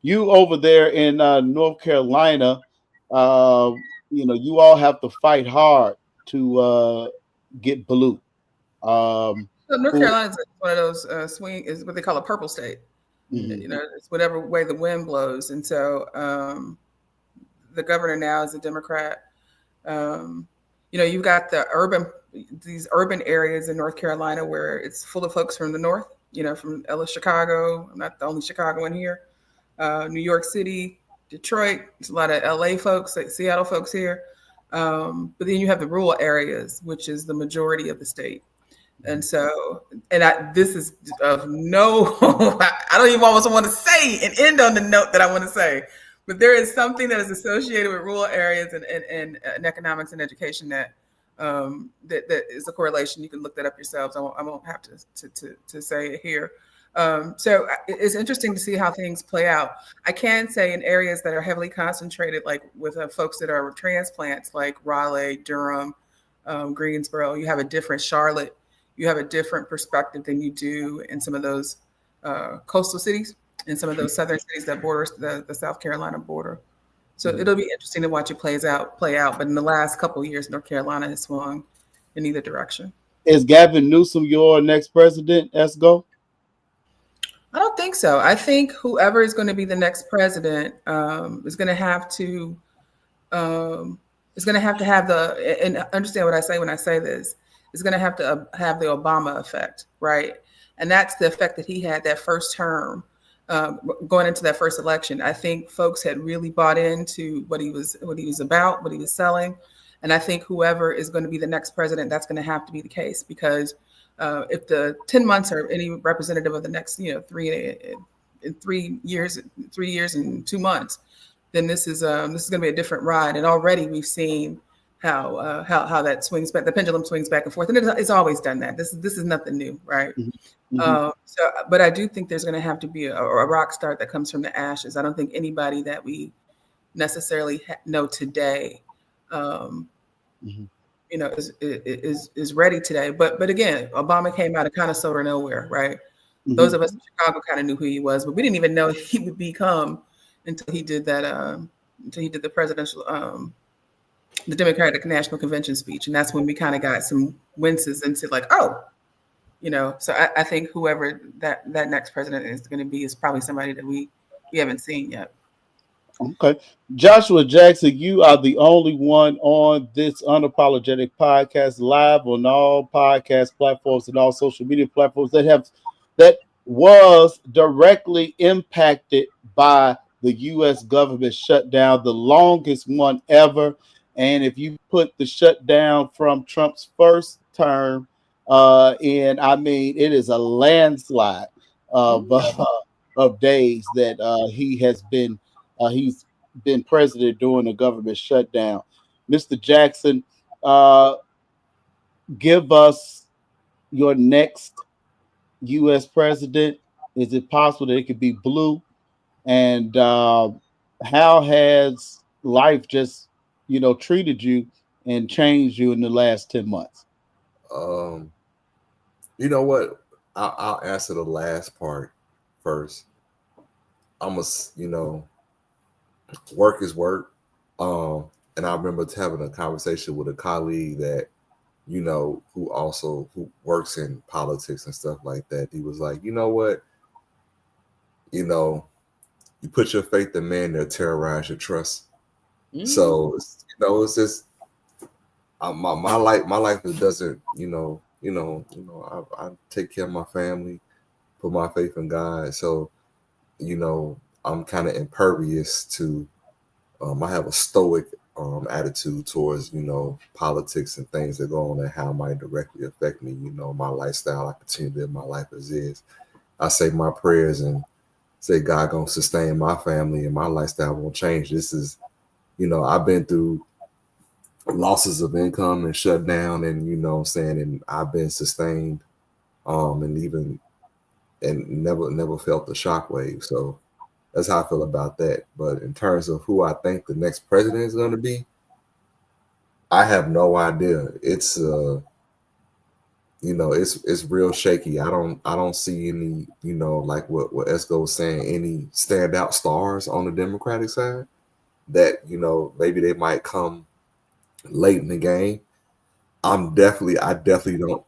You over there in North Carolina, uh, you all have to fight hard to get blue. Um, So North who? Carolina is one of those swing is what they call a purple state. Mhm. It's whatever way the wind blows, and so the governor now is a Democrat. Um, you've got these urban areas in North Carolina where it's full of folks from the north. From Chicago. I'm not the only Chicagoan here. New York City, Detroit. There's a lot of LA folks, like Seattle folks here. But then you have the rural areas, which is the majority of the state. And so, this is of no, I don't even almost want to say and end on the note that I want to say, but there is something that is associated with rural areas and economics and education that that is a correlation. You can look that up yourselves. I won't have to say it here. So it's interesting to see how things play out. I can say in areas that are heavily concentrated, like with folks that are transplants, like Raleigh, Durham, Greensboro, you have a different Charlotte. You have a different perspective than you do in some of those coastal cities and some of those southern cities that border the South Carolina border. So it'll be interesting to watch it play out. But in the last couple of years, North Carolina has swung in either direction. Is Gavin Newsom your next president? Esco? I don't think so. I think whoever is going to be the next president is going to have to have the, and understand what I say when I say this, is going to have have the Obama effect, right? And that's the effect that he had that first term, going into that first election. I think folks had really bought into what he was about, what he was selling, and I think whoever is going to be the next president, that's going to have to be the case, because if the 10 months are any representative of the next, 3 years and 2 months, then this is going to be a different ride. And already we've seen how that swings back, the pendulum swings back and forth, and it's always done that. This is nothing new, right? But I do think there's going to have to be a rock start that comes from the ashes. I don't think anybody that we necessarily know today, is ready today. But again, Obama came out of kind of sort of nowhere, right? Those of us in Chicago kind of knew who he was, but we didn't even know he would become until he did that. Until he did the presidential, the Democratic National Convention speech, and that's when we kind of got some winces into like, oh, So I think whoever that next president is going to be is probably somebody that we haven't seen yet. Okay. Joshua Jackson, you are the only one on this Unapologetic podcast, live on all podcast platforms and all social media platforms that was directly impacted by the U.S. government shutdown, the longest one ever. And if you put the shutdown from Trump's first term it is a landslide of days that he's been president during the government shutdown. Mr. Jackson, give us your next U.S. president. Is it possible that it could be blue? And how has life just, treated you and changed you in the last 10 months? You know what? I'll answer the last part first. I'm work is work. And I remember having a conversation with a colleague that, who works in politics and stuff like that. He was like, you know what? You put your faith in man, they'll terrorize your trust. So, it's just my life doesn't, I take care of my family, put my faith in God. So, I'm kind of impervious to, I have a stoic attitude towards, politics and things that go on and how it might directly affect me. My lifestyle, I continue to live my life as is. I say my prayers and say God gonna sustain my family and my lifestyle won't change. This is, I've been through losses of income and shut down, and what I'm saying, and I've been sustained and even and never felt the shockwave. So that's how I feel about that. But in terms of who I think the next president is going to be, I have no idea. It's it's real shaky. I don't see any, like what Esco was saying, any standout stars on the Democratic side that, maybe they might come late in the game. I definitely don't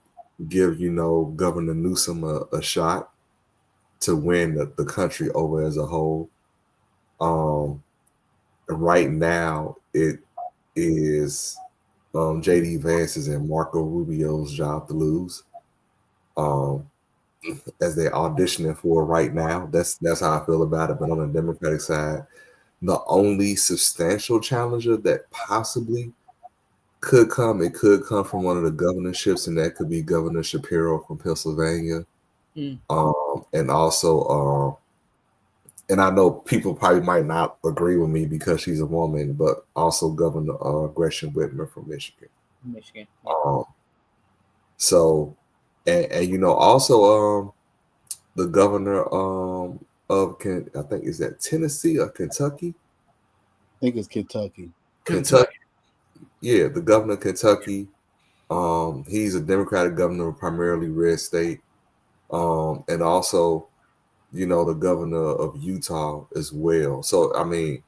give, Governor Newsom a shot to win the country over as a whole. Um, right now it is JD Vance's and Marco Rubio's job to lose. Um, as they're auditioning for right now. That's how I feel about it. But on the Democratic side, the only substantial challenger that possibly it could come from one of the governorships, and that could be Governor Shapiro from Pennsylvania. Mm. And also, and I know people probably might not agree with me because she's a woman, but also Governor Gretchen Whitmer from Michigan. Michigan. Um, so, and also the governor of I think is that Tennessee or Kentucky? I think it's Kentucky. Kentucky. Yeah, the governor of Kentucky. He's a Democratic governor, primarily red state. And also, the governor of Utah as well. So I mean,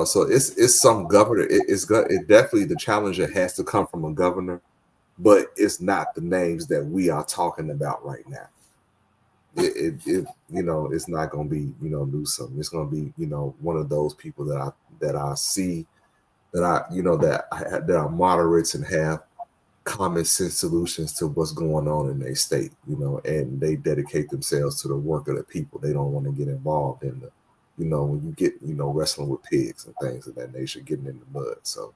so it's some governor. It definitely, the challenger has to come from a governor, but it's not the names that we are talking about right now. It's not going to be Newsom. It's going to be one of those people that I see that are moderates and have common sense solutions to what's going on in their state, and they dedicate themselves to the work of the people. They don't want to get involved in the, when you get wrestling with pigs and things of that nature, getting in the mud. So,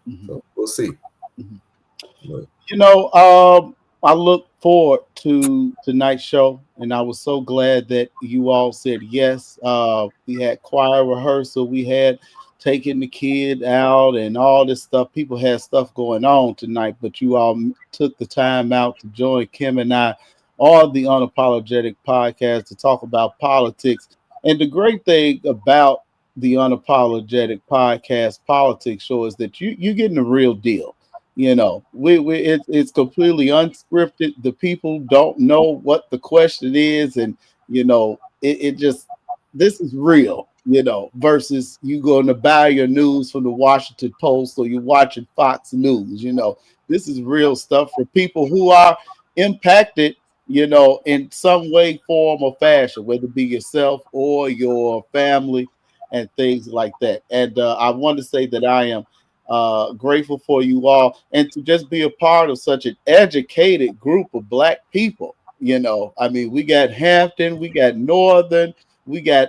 Mhm. so we'll see. Mhm. But, I look forward to tonight's show, and I was so glad that you all said yes. We had choir rehearsal, we had taking the kid out, and all this stuff. People had stuff going on tonight, but you all took the time out to join Kim and I on the Unapologetic podcast to talk about politics. And the great thing about the Unapologetic podcast politics show is that you getting the real deal. It's completely unscripted. The people don't know what the question is, and it just, this is real, versus you going to buy your news from the Washington Post or you're watching Fox News. This is real stuff for people who are impacted, in some way, form, or fashion, whether it be yourself or your family and things like that. And I want to say that I am grateful for you all, and to just be a part of such an educated group of Black people. I mean, we got Hampton, we got Northern, we got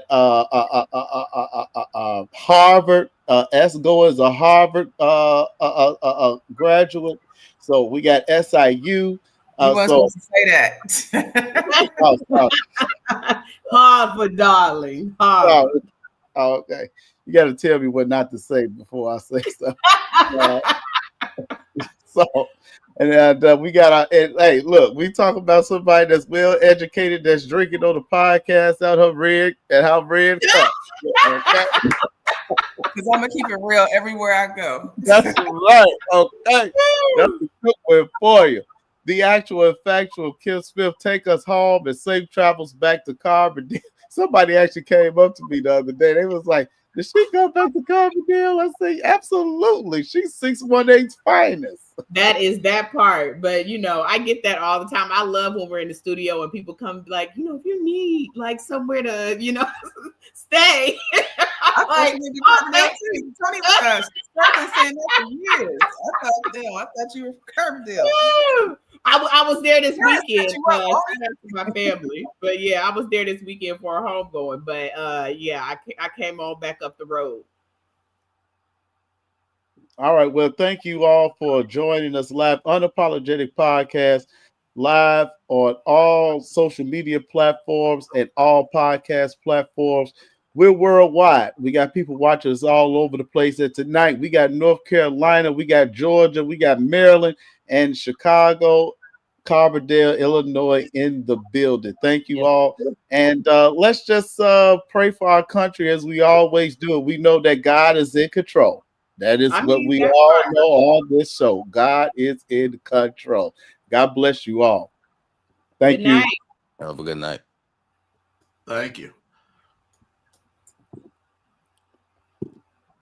Harvard. Esgo is a Harvard graduate, so we got SIU. You weren't So supposed to say that. uh, Harvard, darling. uh, Harvard. okay, you got to tell me what not to say before I say stuff. Uh, So, and we got our, and hey, look, we talk about somebody that's well educated, that's drinking on the podcast out her red and how red cup. Okay, Because I'm gonna keep it real everywhere I go. that's right. Okay, that's a good one for you. The actual and factual Kim Smith, take us home and safe travels back to Carbondale. Somebody actually came up to me the other day. They was like, "Did she go back to Carbondale?" I say, "Absolutely. She's 618's finest." That is that part. But I get that all the time. I love when we're in the studio and people come like, if you need like somewhere to, stay. I thought Like, you lived in oh, Carbondale thank too. Tony was been saying that for years. I thought you were from Carbondale. you. I was there this Yes, weekend. you were. Shout out to my family. But yeah, I was there this weekend for a homegoing. But yeah, I came on back up the road. All right. Well, thank you all for joining us live. Unapologetic podcast, live on all social media platforms and all podcast platforms. We're worldwide. We got people watching us all over the place. And tonight, we got North Carolina, we got Georgia, we got Maryland and Chicago, Carbondale, Illinois, in the building. Thank you Yes. all. And let's just pray for our country as we always do. We know that God is in control. That is I what mean, we that all part. know on this show. God is in control. God bless you all. Good Thank night. you. Have a good night. Thank you.